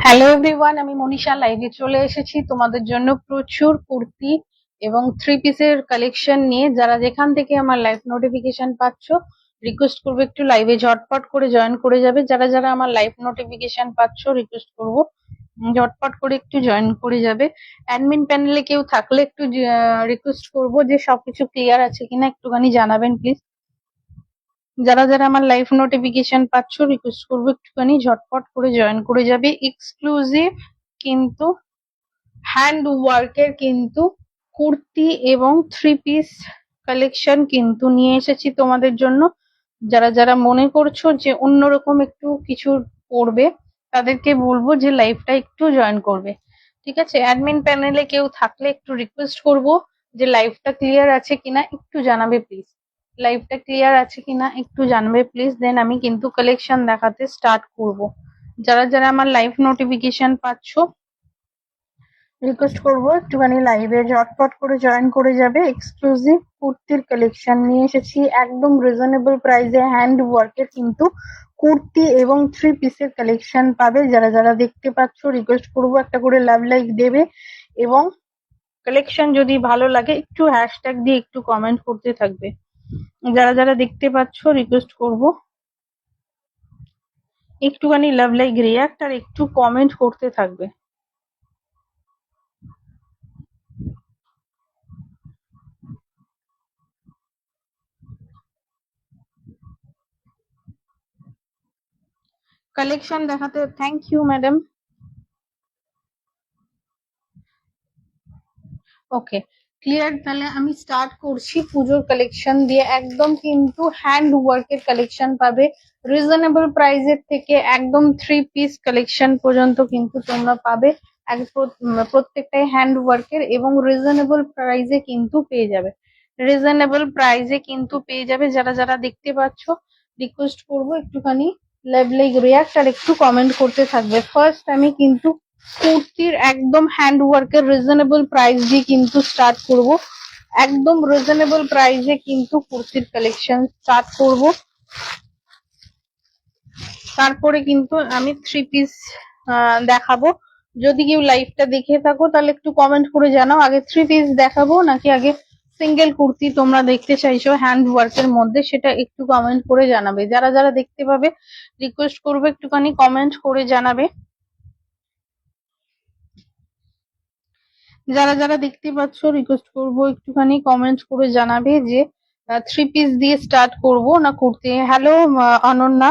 Hello everyone, আমি মনীষা লাইভে চলে এসেছি তোমাদের জন্য প্রচুর কুর্তি এবং থ্রি পিসের কালেকশন নিয়ে। যারা যেখান থেকে আমার লাইভ নোটিফিকেশন পাচ্ছ, রিকোয়েস্ট করবো একটু লাইভে ঝটপট করে জয়েন করে যাবে। যারা যারা আমার লাইভ নোটিফিকেশন পাচ্ছ, রিকোয়েস্ট করবো ঝটপট করে একটু জয়েন করে যাবে। অ্যাডমিন প্যানেলে কেউ থাকলে একটু রিকোয়েস্ট করবো যে সবকিছু ক্লিয়ার আছে কিনা একটুখানি জানাবেন প্লিজ। যারা যারা আমার লাইভ নোটিফিকেশন পাচ্ছ, রিকোয়েস্ট করবো একটুখানি ঝটপট করে জয়েন করে যাবে। এক্সক্লুসিভ কিন্তু হ্যান্ড ওয়ার্কের কিন্তু কুর্তি এবং থ্রি পিস কালেকশন কিন্তু নিয়ে এসেছি তোমাদের জন্য। যারা যারা মনে করছো যে অন্যরকম একটু কিছু পড়বে, তাদেরকে বলবো যে লাইভটা একটু জয়েন করবে। ঠিক আছে, অ্যাডমিন প্যানেলে কেউ থাকলে একটু রিকোয়েস্ট করবো যে লাইভটা ক্লিয়ার আছে কিনা একটু জানাবে প্লিজ। লাইভটা ক্লিয়ার আছে কিনা একটু জানবে প্লিজ, দেন আমি কিন্তু কালেকশন দেখাতে স্টার্ট করব। যারা যারা আমার লাইভ নোটিফিকেশন পাচ্ছ, রিকোয়েস্ট করবো একটুখানি লাইভে ঝটপট করে জয়েন করে যাবে। এক্সক্লুসিভ কুর্তির কালেকশন নিয়ে এসেছি একদম রিজনেবল প্রাইসে। হ্যান্ড ওয়ার্কের কিন্তু কুর্তি এবং থ্রি পিসের কালেকশন পাবে। যারা যারা দেখতে পাচ্ছ, রিকোয়েস্ট করবো একটা করে লাভ লাইক দেবে এবং কালেকশন যদি ভালো লাগে একটু হ্যাশট্যাগ দিয়ে একটু কমেন্ট করতে থাকবে। যারা যারা দেখতে পাচ্ছ, রিকোয়েস্ট করবো একটুখানি লাভ লাইক রিয়াক্ট আর একটু কমেন্ট করতে থাকবে। কালেকশন দেখাতে thank you madam. Okay, clear. তাহলে আমি স্টার্ট করছি পুজোর কালেকশন দিয়ে। একদম কিন্তু হ্যান্ড ওয়ার্কের কালেকশন পাবে রিজনেবল প্রাইসের থেকে। একদম থ্রি পিস কালেকশন পর্যন্ত কিন্তু তোমরা পাবে। প্রত্যেকটাই হ্যান্ড ওয়ার্কের এবং রিজনেবল প্রাইসে কিন্তু পেয়ে যাবে। রিজনেবল প্রাইসে কিন্তু পেয়ে যাবে। যারা যারা দেখতে পাচ্ছ, রিকোয়েস্ট করবো একটুখানি লাভ লাইক রিয়াক্ট আর একটু কমেন্ট করতে থাকবে। ফার্স্ট আমি কিন্তু কুর্তির একদম হ্যান্ড ওয়ার্কের রিজনেবল প্রাইস দিয়ে কিন্তু স্টার্ট করব। একদম রিজনেবল প্রাইসে কিন্তু কুর্তির কালেকশন স্টার্ট করব। তারপরে কিন্তু আমি থ্রি পিস দেখাবো। যদি কেউ লাইভটা দেখে থাকো তাহলে একটু কমেন্ট করে জানাও, আগে থ্রি পিস দেখাবো নাকি আগে সিঙ্গেল কুর্তি তোমরা দেখতে চাইছো হ্যান্ড ওয়ার্কের মধ্যে, সেটা একটু কমেন্ট করে জানাবে। যারা যারা দেখতে পাবে, রিকোয়েস্ট করবো একটুখানি কমেন্ট করে জানাবে। যারা যারা দেখতে পাচ্ছ, রিকোয়েস্ট করবো একটুখানি কমেন্ট করে জানাবে যে থ্রি পিস দিয়ে স্টার্ট করব না কুর্তি। হ্যালো অনন্যা।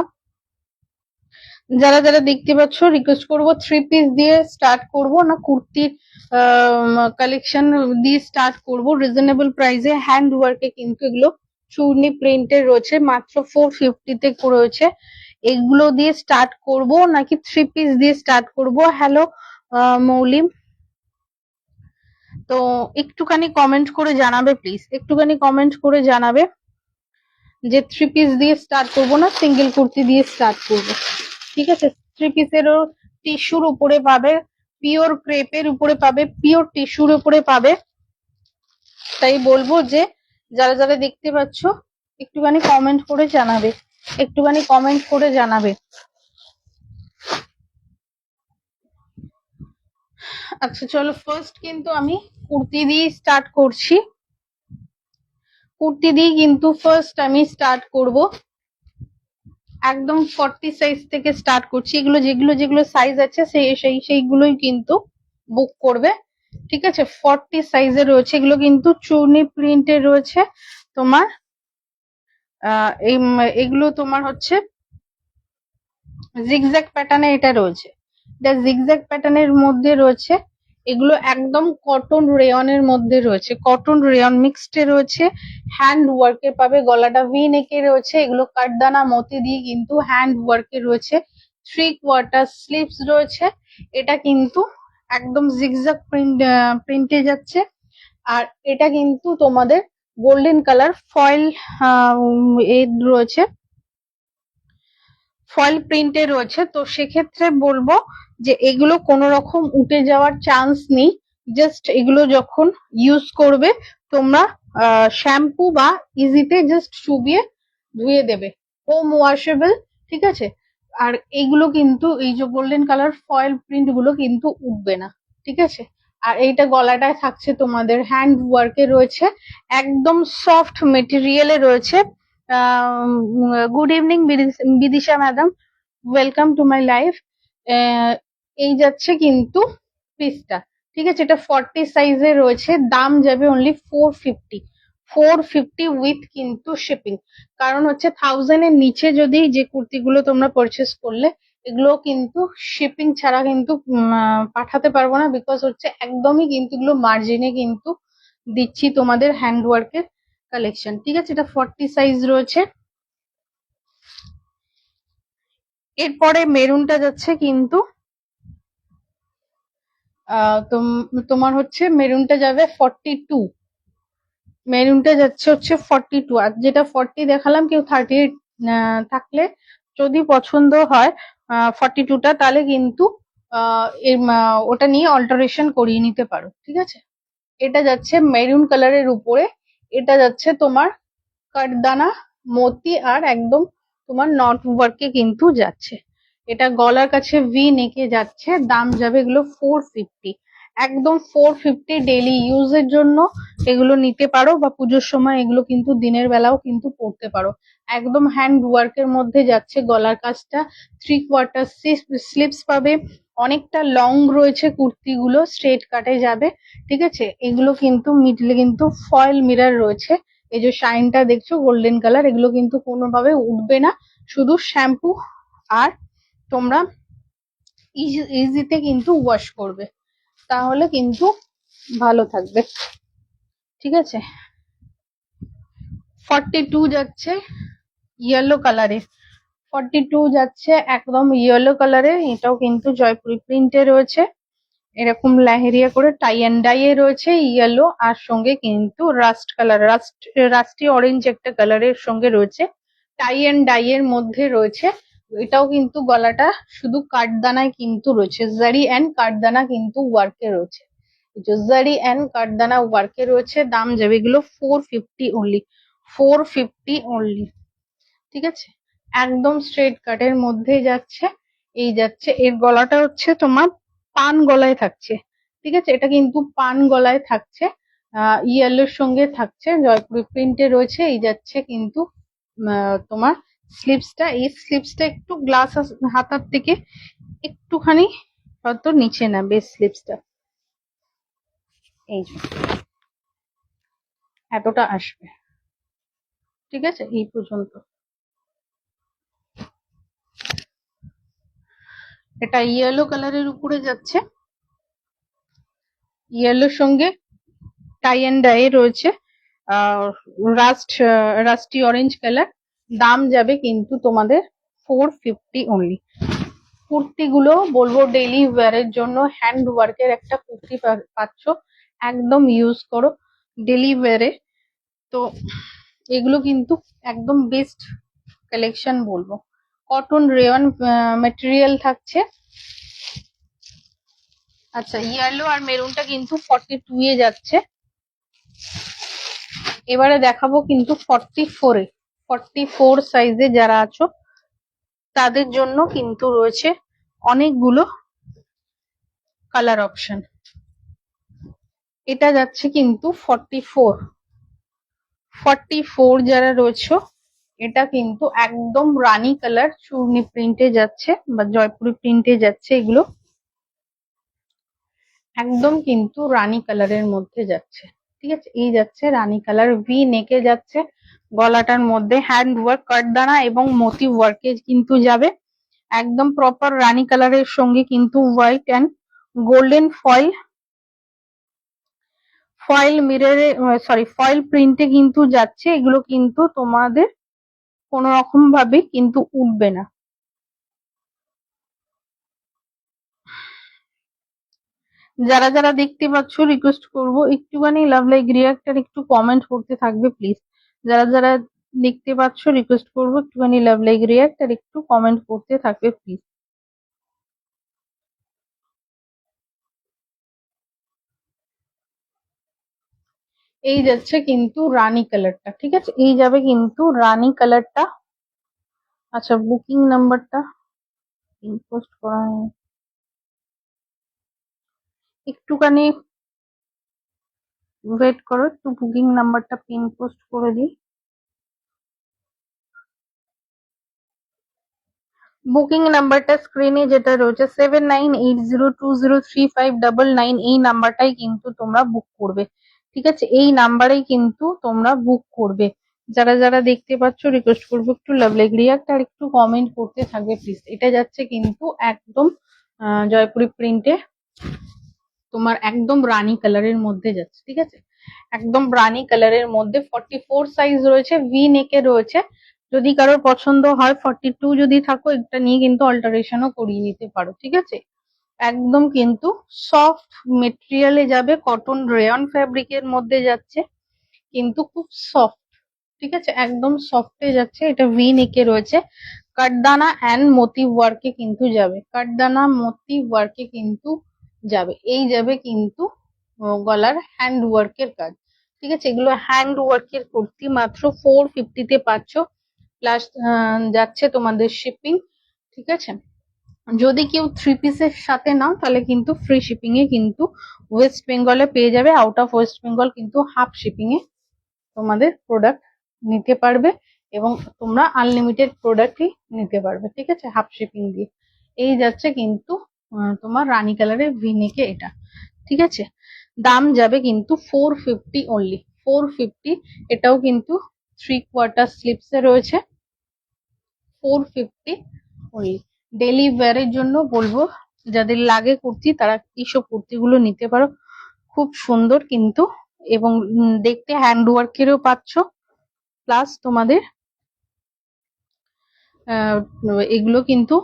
যারা যারা দেখতে পাচ্ছ, রিকোয়েস্ট করবো থ্রি পিস দিয়ে স্টার্ট করব না কুর্তির কালেকশন দিয়ে স্টার্ট করব। রিজনেবল প্রাইসে হ্যান্ড ওয়ার্কে কিন্তু এগুলো চূর্ণি প্রিন্টের রয়েছে, মাত্র 450 রয়েছে। এগুলো দিয়ে স্টার্ট করব নাকি থ্রি পিস দিয়ে স্টার্ট করব? হ্যালো মৌলিম, তো একটুখানি কমেন্ট করে জানাবে প্লিজ। একটুখানি কমেন্ট করে জানাবে যে থ্রি পিস দিয়ে স্টার্ট করব না সিঙ্গেল কুর্তি দিয়ে স্টার্ট করব। ঠিক আছে, থ্রি পিসেরও টিস্যুর উপরে পাবে, পিওর ক্রেপের উপরে পাবে, পিওর টিস্যুর উপরে পাবে। তাই বলবো যে যারা যারা দেখতে পাচ্ছ, একটুখানি কমেন্ট করে জানাবে। একটুখানি কমেন্ট করে জানাবে। আচ্ছা চলো, ফার্স্ট কিন্তু আমি কুর্তি দিয়ে স্টার্ট করছি। কুর্তি দিয়ে কিন্তু ফার্স্ট আমি স্টার্ট করব। একদম 40 সাইজ থেকে স্টার্ট করছি। এগুলো যেগুলো যেগুলো সাইজ আছে সেইগুলোই কিন্তু বুক করবে। ঠিক আছে, 40 সাইজের রয়েছে। এগুলো কিন্তু চুনি প্রিন্টের রয়েছে তোমার। এগুলো তোমার হচ্ছে জিগজ্যাগ প্যাটার্নে এটা রয়েছে। এটা জিগজ্যাগ প্যাটার্নের মধ্যে রয়েছে। এগুলো একদম কটন রেয়নের মধ্যে রয়েছে, কটন রেয়ন মিক্সড রয়েছে। হ্যান্ড ওয়ার্কে পাবে, গলাটা ভি নেকে রয়েছে। এগুলো কাঠদানা মতি দিয়ে কিন্তু হ্যান্ড ওয়ার্কে রয়েছে। 3/4 স্লিভস রয়েছে। এটা কিন্তু একদম জিগজ্যাগ প্রিন্টে যাচ্ছে। আর এটা কিন্তু তোমাদের গোল্ডেন কালার ফয়েল রয়েছে, ফয়েল প্রিন্টে রয়েছে। তো সেক্ষেত্রে বলবো যে এগুলো কোনো রকম উঠে যাওয়ার চান্স নেই। জাস্ট এগুলো যখন ইউজ করবে তোমরা শ্যাম্পু বা ইজিতে জাস্ট চুবিয়ে ধুয়ে দেবে, হোম ওয়াশেবল। ঠিক আছে, আর এইগুলো কিন্তু এই যে গোল্ডেন কালার ফয়েল প্রিন্ট গুলো কিন্তু উঠবে না, ঠিক আছে। আর এইটা গলাটায় থাকছে তোমাদের হ্যান্ড ওয়ার্কে রয়েছে, একদম সফট মেটেরিয়ালে রয়েছে। Good evening Bidisha madam, welcome to my life. এই যাচ্ছে কিন্তু পিসটা, ঠিক আছে। এটা 40 সাইজে রয়েছে, দাম যাবে অনলি 450, 450 উইথ কিন্তু শিপিং। কারণ হচ্ছে 1000 এর নিচে যদি যে কুর্তিগুলো তোমরা পারচেস করলে, এগুলো কিন্তু শিপিং ছাড়া কিন্তু পাঠাতে পারবো না, বিকজ হচ্ছে একদমই কিন্তু এগুলো মার্জিনে কিন্তু দিচ্ছি তোমাদের হ্যান্ডওয়ার্কের কালেকশন, ঠিক আছে। এটা 40 সাইজ রয়েছে। এরপরে মেরুনটা যাচ্ছে কিন্তু তোমার হচ্ছে মেরুনটা যাবে 42, মেরুনটা যাচ্ছে হচ্ছে 42। আর যেটা 40 দেখালাম, কেউ 38 থাকলে যদি পছন্দ হয় 42টা, তাহলে কিন্তু ওটা নিয়ে অল্টারেশন করিয়ে নিতে পারো, ঠিক আছে। এটা যাচ্ছে মেরুন কালারের উপরে, এটা যাচ্ছে তোমার কাঠদানা মতি আর একদম তোমার নট ওয়ার্কে কিন্তু যাচ্ছে। এটা গলার কাছে ভি নেকে যাচ্ছে, দাম যাবে এগুলো 450, একদম 450। ডেইলি ইউজের জন্য এগুলো নিতে পারো, বা পুজোর সময় এগুলো কিন্তু দিনের বেলাও কিন্তু পরতে পারো। একদম হ্যান্ড ওয়ার্কের মধ্যে যাচ্ছে, গলার কাজটা 3/4 স্লিভস পাবে, অনেকটা লং রয়েছে কুর্তিগুলো, স্ট্রেট কাটে যাবে, ঠিক আছে। এগুলো কিন্তু মিডলে কিন্তু ফয়েল মিরর রয়েছে, এই যে শাইনটা দেখছো গোল্ডেন কালার, এগুলো কিন্তু কোনোভাবে উঠবে না, শুধু শ্যাম্পু আর তোমরা ইজিতে কিন্তু ওয়াশ করবে, তাহলে কিন্তু ভালো থাকবে, ঠিক আছে। 42 যাচ্ছে ইয়েলো কালারে, 42 যাচ্ছে একদম ইয়েলো কালারে, এটাও কিন্তু জয়পুরি প্রিন্টে রয়েছে, এরকম লেহেরিয়া করে টাই অ্যান্ড ডাই এ রয়েছে ইয়েলো, আর সঙ্গে কিন্তু রাস্ট কালার, রাস্টি অরেঞ্জ একটা কালারের সঙ্গে রয়েছে, টাই অ্যান্ড ডাই এর মধ্যে রয়েছে। এটাও কিন্তু গলাটা শুধু কাঠদানায় কিন্তু রয়েছে, জারি অ্যান্ড কাঠদানা কিন্তু ওয়ার্কে রয়েছে, জারি অ্যান্ড কাঠদানা ওয়ার্কে রয়েছে। দাম যাবে এগুলো 450 অনলি, 450 অনলি, ঠিক আছে। একদম স্ট্রেট কাটের মধ্যে যাচ্ছে, এই যাচ্ছে। এর গলাটা হচ্ছে তোমার পান গলায় থাকছে, ঠিক আছে। এটা কিন্তু পান গলায় থাকছে, ইয়েলোর সঙ্গে থাকছে, জয়পুরি প্রিন্টে রয়েছে। এই যাচ্ছে কিন্তু তোমার স্লিভসটা, এই স্লিভসটা একটু গ্লাস হাতার থেকে একটুখানি হয়তো নিচে না, বেস স্লিভসটা এই যে এতটা আসবে, ঠিক আছে, এই পর্যন্ত। এটা ইয়েলো কালারের উপরে যাচ্ছে, ইয়েলোর সঙ্গে টাই অ্যান্ড ডাই রয়েছে, রাস্টি অরেঞ্জ কালার। দাম যাবে কিন্তু তোমাদের 450 অনলি। কুর্তিগুলো বলবো ডেইলি ওয়্যারের জন্য, হ্যান্ড ওয়ার্কের একটা কুর্তি পাচ্ছ, একদম ইউজ করো ডেইলি ওয়্যারে। তো এগুলো কিন্তু একদম বেস্ট কালেকশন বলবো, কটন রেয়ন মেটেরিয়াল থাকছে। আচ্ছা, ইয়েলো আর মেরুনটা কিন্তু 42 এ যাচ্ছে। এবারে দেখাবো কিন্তু 44 এ, 44 সাইজে যারা আছো তাদের জন্য কিন্তু রয়েছে অনেকগুলো কালার অপশন। এটা যাচ্ছে কিন্তু 44 যারা রয়েছে, এটা কিন্তু একদম রানী কালার চূর্ণি প্রিন্টে যাচ্ছে বা জয়পুরি প্রিন্টে যাচ্ছে, এগুলো একদম কিন্তু রানী কালারের মধ্যে যাচ্ছে, ঠিক আছে। এই যাচ্ছে রানী কালার, ভি নেকে যাচ্ছে, গলাটার মধ্যে হ্যান্ড ওয়ার্ক কাঠদানা এবং মতি ওয়ার্কে কিন্তু যাবে, একদম প্রপার রানী কালারের সঙ্গে কিন্তু হোয়াইট অ্যান্ড গোল্ডেন ফয়েল মিররে, সরি ফয়েল প্রিন্টে কিন্তু যাচ্ছে। এগুলো কিন্তু তোমাদের কোনো রকম ভাবে কিন্তু উঠবে না। যারা যারা দেখতে পাচ্ছ, রিকোয়েস্ট করবো একটুখানি লাভ লাইক রিয়াক্ট আর একটু কমেন্ট করতে থাকবে প্লিজ। যারা যারা দেখতে পাচ্ছ, রিকোয়েস্ট করবো একটুখানি লাভ লাইক রিয়াক্ট আর একটু কমেন্ট করতে থাকবে প্লিজ। এই যাচ্ছে কিন্তু রানী কালারটা, ঠিক আছে, এই যাবে কিন্তু রানী কালারটা। আচ্ছা, বুকিং নাম্বারটা পিন পোস্ট করা নেই, একটুখানি ওয়েট করো, একটু বুকিং নাম্বারটা পিন পোস্ট করে দিই। বুকিং নাম্বারটা স্ক্রিনে যেটা রয়েছে 7980203599, এই নাম্বারটাই কিন্তু তোমরা বুক করবে। ঠিক আছে, এই নাম্বারেই কিন্তু তোমরা বুক করবে। যারা যারা দেখতে পাচ্ছ রিকোয়েস্ট করবো একটু লাভ লাইক রিয়াক্ট আর একটু কমেন্ট করতে থাকবে প্লিজ। এটা যাচ্ছে কিন্তু একদম জয়পুরি প্রিন্টে, তোমার একদম রানী কালারের মধ্যে যাচ্ছে। ঠিক আছে, একদম রানী কালারের মধ্যে 44 সাইজ রয়েছে, ভি নেকে রয়েছে। যদি কারোর পছন্দ হয় 42 যদি থাকো, এটা নিয়ে কিন্তু অল্টারেশনও করিয়ে নিতে পারো। ঠিক আছে, একদম কিন্তু সফট মেটেরিয়ালে যাবে, কটন রেয়ন ফ্যাব্রিকের মধ্যে যাচ্ছে, কিন্তু খুব সফট। ঠিক আছে, একদম সফটে যাচ্ছে। এটা ভি নেকে রয়েছে, কাঠদানা অ্যান্ড মোতি ওয়ার্কে কিন্তু যাবে, কাঠদানা মোতি ওয়ার্কে কিন্তু যাবে। এই যাবে কিন্তু গলার হ্যান্ড ওয়ার্কের কাজ। ঠিক আছে, এগুলো হ্যান্ড ওয়ার্কের কুর্তি, মাত্র 450 তে পাচ্ছ, প্লাস যাচ্ছে তোমাদের শিপিং। ঠিক আছে, যদি কেউ থ্রি পিসের সাথে নাও তাহলে কিন্তু ফ্রি শিপিং এ কিন্তু ওয়েস্ট বেঙ্গলে পেয়ে যাবে। আউট অফ ওয়েস্ট বেঙ্গল কিন্তু হাফ শিপিং এ তোমাদের প্রোডাক্ট নিতে পারবে, এবং তোমরা আনলিমিটেড প্রোডাক্টই নিতে পারবে। ঠিক আছে, হাফ শিপিং দিয়ে। এই যাচ্ছে কিন্তু তোমার রানী কালারের ভিনেকে এটা। ঠিক আছে, দাম যাবে কিন্তু 450 অনলি, 450। এটাও কিন্তু 3/4 স্লিপস এ রয়েছে, 450 অনলি। ডেলি ওয়্যারের জন্য বলবো, যাদের লাগে কুর্তি তারা এইসব কুর্তিগুলো নিতে পারো, খুব সুন্দর কিন্তু, এবং দেখতে হ্যান্ড ওয়ার্কেরও পাচ্ছ, প্লাস তোমাদের এগুলো কিন্তু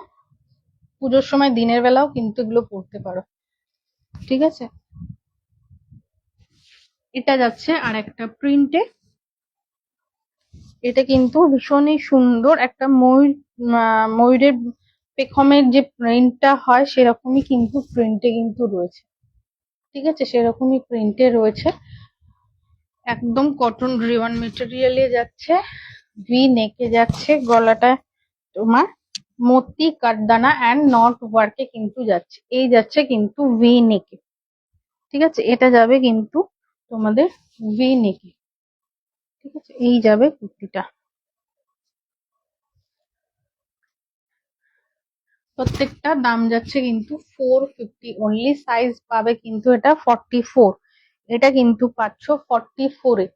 পুজোর সময় দিনের বেলাও কিন্তু এগুলো পরতে পারো। ঠিক আছে, এটা যাচ্ছে আর একটা প্রিন্টে, এটা কিন্তু ভীষণই সুন্দর একটা ময়ূরের পেখমের যে প্রিন্টটা হয় সেরকমই কিন্তু প্রিন্টে কিন্তু রয়েছে। ঠিক আছে, সেরকমই প্রিন্টে রয়েছে, একদম কটন রিওয়ান মেটেরিয়ালে যাচ্ছে, ভি নেকে যাচ্ছে, গলাটা তোমার মোতি কাঠদানা অ্যান্ড নট ওয়ার্কে কিন্তু যাচ্ছে। এই যাচ্ছে কিন্তু ভি নেকে। ঠিক আছে, এটা যাবে কিন্তু তোমাদের ভি নেকে। ঠিক আছে, এই যাবে কুর্তিটা। প্রত্যেকটা দাম যাচ্ছে কিন্তু 450 অনলি। সাইজ পাবে কিন্তু এটা 44, এটা কিন্তু পাচ্ছ 44 এ।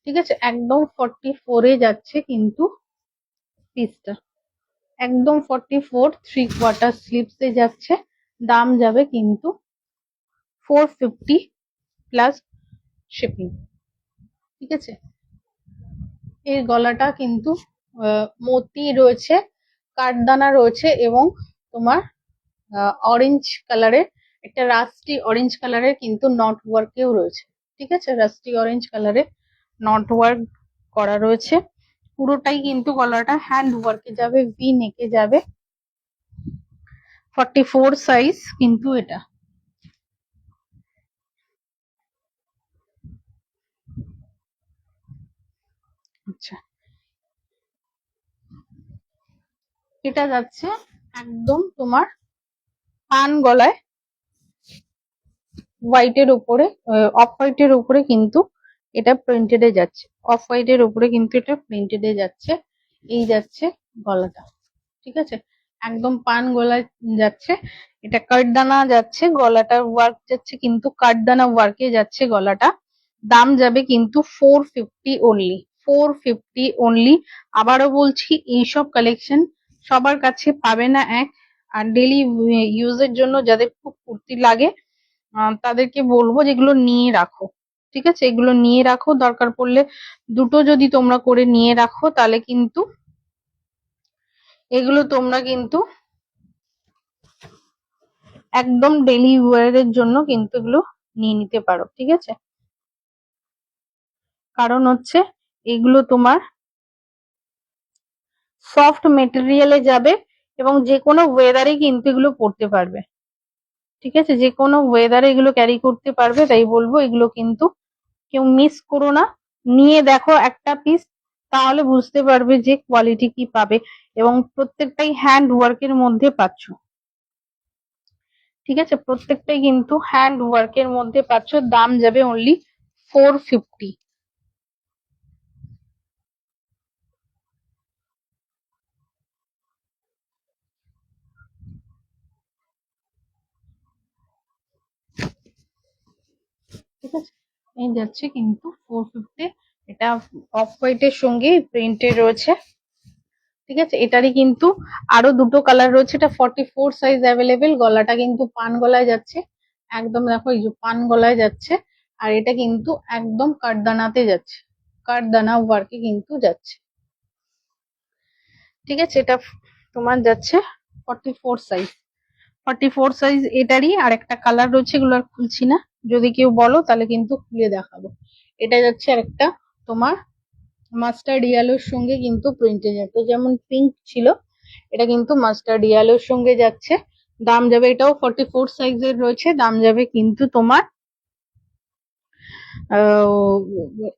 ঠিক আছে, একদম 44 এ যাচ্ছে কিন্তু পিসটা, একদম 44 3/4 স্লিপস এ যাচ্ছে। দাম যাবে কিন্তু 450 প্লাস শিপিং। ঠিক আছে, এর গলাটা কিন্তু মতি রয়েছে, কাঠদানা রয়েছে, এবং তোমার অরেঞ্জ কালারের, একটা রাস্টি অরেঞ্জ কালারের কিন্তু নট ওয়ার্কেও রয়েছে। ঠিক আছে, রাস্টি অরেঞ্জ কালারের নট ওয়ার্ক করা রয়েছে, পুরোটাই কিন্তু গলাটা হ্যান্ড ওয়ার্কে যাবে, ভি নেকে যাবে, 44 সাইজ কিন্তু এটা। আচ্ছা, এটা যাচ্ছে একদম তোমার পান গলায়, হোয়াইটের উপরে, অফ হোয়াইটের উপরে কিন্তু এটা প্রিন্টেড এ যাচ্ছে, অফ হোয়াইটের উপরে কিন্তু এটা প্রিন্টেড এ যাচ্ছে। এই যাচ্ছে গলাটা। ঠিক আছে, একদম পান গলায় যাচ্ছে, এটা কাঠদানা যাচ্ছে, গলাটার ওয়ার্ক যাচ্ছে কিন্তু কাঠদানা ওয়ার্কে যাচ্ছে গলাটা। দাম যাবে কিন্তু 450 অনলি, 450 অনলি। আবারও বলছি, এইসব কালেকশন সবার কাছে পাবে না এক, আর ডেলি ইউজের জন্য যাদের খুব কুর্তি লাগে তাদেরকে বলবো যেগুলো নিয়ে রাখো। ঠিক আছে, এগুলো নিয়ে রাখো, দরকার পড়লে দুটো যদি তোমরা করে নিয়ে রাখো তাহলে কিন্তু এগুলো তোমরা কিন্তু একদম ডেলি ওয়্যারের জন্য কিন্তু এগুলো নিয়ে নিতে পারো। ঠিক আছে, কারণ হচ্ছে এগুলো তোমার সফট মেটেরিয়ালে যাবে, এবং যে কোনো ওয়েদারে কিন্তু এগুলো পরতে পারবে। ঠিক আছে, যে কোনো ওয়েদারে এগুলো ক্যারি করতে পারবে, তাই বলবো এগুলো কিন্তু কেউ মিস করো না, নিয়ে দেখো একটা পিস, তাহলে বুঝতে পারবে যে কোয়ালিটি কি পাবে, এবং প্রত্যেকটাই হ্যান্ড ওয়ার্কের মধ্যে পাচ্ছ। ঠিক আছে, প্রত্যেকটাই কিন্তু হ্যান্ড ওয়ার্কের মধ্যে পাচ্ছ, দাম যাবে অনলি 450। ঠিক আছে, এই যাচ্ছে কিন্তু 450। এটা অফ হোয়াইটের সঙ্গে প্রিন্টেড রয়েছে। ঠিক আছে, এটারই কিন্তু আরো দুটো কালার রয়েছে। এটা 44 সাইজ অ্যাভেলেবেল। গলাটা কিন্তু পান গলায় যাচ্ছে, একদম দেখো এই যে পান গলায় যাচ্ছে। আর এটা কিন্তু একদম কাঠদানাতে যাচ্ছে, কাঠদানা ওয়ার্কে কিন্তু যাচ্ছে। ঠিক আছে, এটা তোমার যাচ্ছে 44 সাইজ। 44 সাইজ এটারই আর একটা কালার রয়েছে, এগুলো আর খুলছি না, যদি কেউ বলো তাহলে কিন্তু খুলে দেখাবো। এটা যাচ্ছে আর একটা তোমার মাস্টার্ড ইয়েলোর সঙ্গে কিন্তু প্রিন্টে যাচ্ছে, যেমন পিঙ্ক ছিল, এটা কিন্তু মাস্টার্ড ইয়েলোর সঙ্গে যাচ্ছে। দাম যাবে, এটাও 44 সাইজের রয়েছে, দাম যাবে কিন্তু তোমার আহ,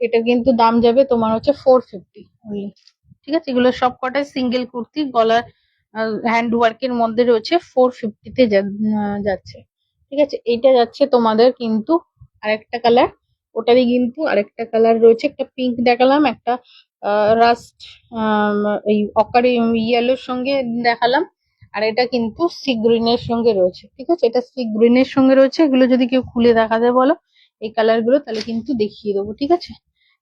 এটা কিন্তু দাম যাবে তোমার হচ্ছে 450 অনলি। ঠিক আছে, এগুলো সব কটাই সিঙ্গেল কুর্তি, গলার হ্যান্ড ওয়ার্কের মধ্যে রয়েছে, 450 তে যাচ্ছে। ঠিক আছে, এইটা যাচ্ছে তোমাদের কিন্তু আরেকটা কালার, ওটারই কিন্তু আরেকটা কালার রয়েছে, একটা পিঙ্ক দেখালাম, একটা রাস্ট এই অকারি ইয়েলোর সঙ্গে দেখালাম, আর এটা কিন্তু সি গ্রিনের সঙ্গে রয়েছে। ঠিক আছে, এটা সি গ্রিনের সঙ্গে রয়েছে। এগুলো যদি কেউ খুলে দেখাতে বলো এই কালার গুলো, তাহলে কিন্তু দেখিয়ে দেবো। ঠিক আছে,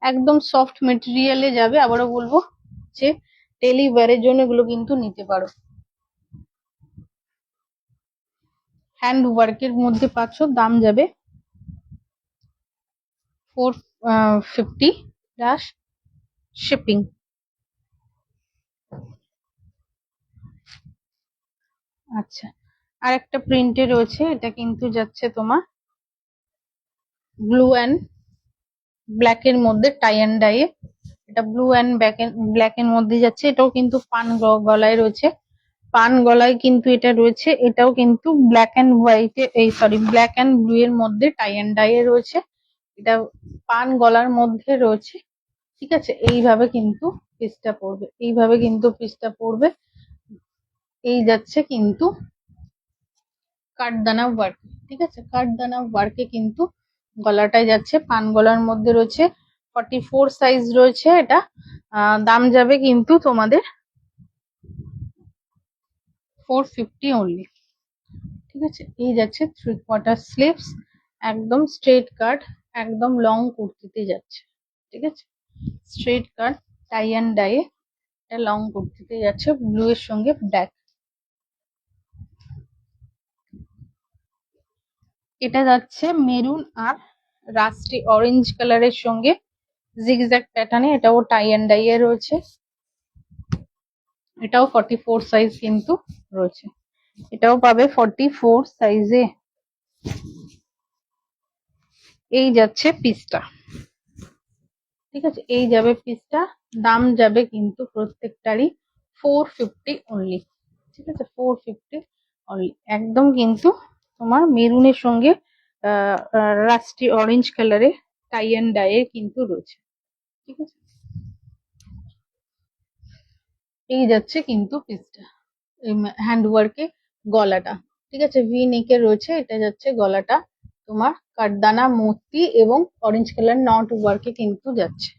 একদম সফট মেটেরিয়ালে যাবে। আবারও বলবো যে ডেলি ওয়্যারের জন্য এগুলো কিন্তু নিতে পারো। হ্যান্ড ওয়ার্কের মধ্যে পাচ্ছ, দাম যাবে 450 প্লাস শিপিং। আচ্ছা, আর একটা প্রিন্টে রয়েছে, এটা কিন্তু যাচ্ছে তোমার ব্লু অ্যান্ড ব্ল্যাক এর মধ্যে টাই অ্যান্ড ডাই। এটা ব্লু অ্যান্ড ব্ল্যাক এর মধ্যে যাচ্ছে, এটাও কিন্তু পান গলায় রয়েছে, পান গলায় কিন্তু এটা রয়েছে। এটাও কিন্তু ব্ল্যাক অ্যান্ড হোয়াইট, এই সরি ব্ল্যাক অ্যান্ড ব্লু এর মধ্যে টাই অ্যান্ড ডাই এ রয়েছে। এটা পান গলার মধ্যে রয়েছে। ঠিক আছে, এইভাবে কিন্তু পিসটা পড়বে, এইভাবে কিন্তু পিসটা পড়বে। এই যাচ্ছে কিন্তু কাঠদানা ওয়ার্ক। ঠিক আছে, কাঠদানা ওয়ার্কে কিন্তু গলাটায় যাচ্ছে, পান গলার মধ্যে রয়েছে, 44 সাইজ রয়েছে এটা। দাম যাবে কিন্তু তোমাদের 450 অনলি। ঠিক আছে, এই যাচ্ছে 3/4 স্লিভস, একদম স্ট্রেট কাট, একদম লং কুর্তিতে যাচ্ছে। ঠিক আছে, straight cut tie and dye, এটা লং কুর্তিতে যাচ্ছে, ব্লু এর সঙ্গে ব্ল্যাক। এটা যাচ্ছে মেরুন আর রাস্টি অরেঞ্জ কালারের সঙ্গে জিগজ্যাগ প্যাটার্নে, এটাও টাই অ্যান্ড ডাই এ রয়েছে। এটাও 44 সাইজ কিন্তু রয়েছে, এটাও পাবে 44 সাইজে। এই যাচ্ছে পিসটা। ঠিক আছে, এই যাবে পিসটা, দাম যাবে কিন্তু প্রত্যেকটারই 450 অনলি। ঠিক আছে, 450 অনলি, একদম কিন্তু তোমার মেরুনের সঙ্গে রাস্টি অরেঞ্জ কালারে টাই অ্যান্ড ডাই এর কিন্তু রয়েছে। ঠিক আছে, এই যাচ্ছে কিন্তু পিসটা হ্যান্ড ওয়ার্কে গলাটা। ঠিক আছে, ভি নেকে রয়েছে, এটা যাচ্ছে গলাটা তোমার কাঠদানা মূর্তি এবং অরেঞ্জ কালার নট ওয়ার্কে কিন্তু যাচ্ছে।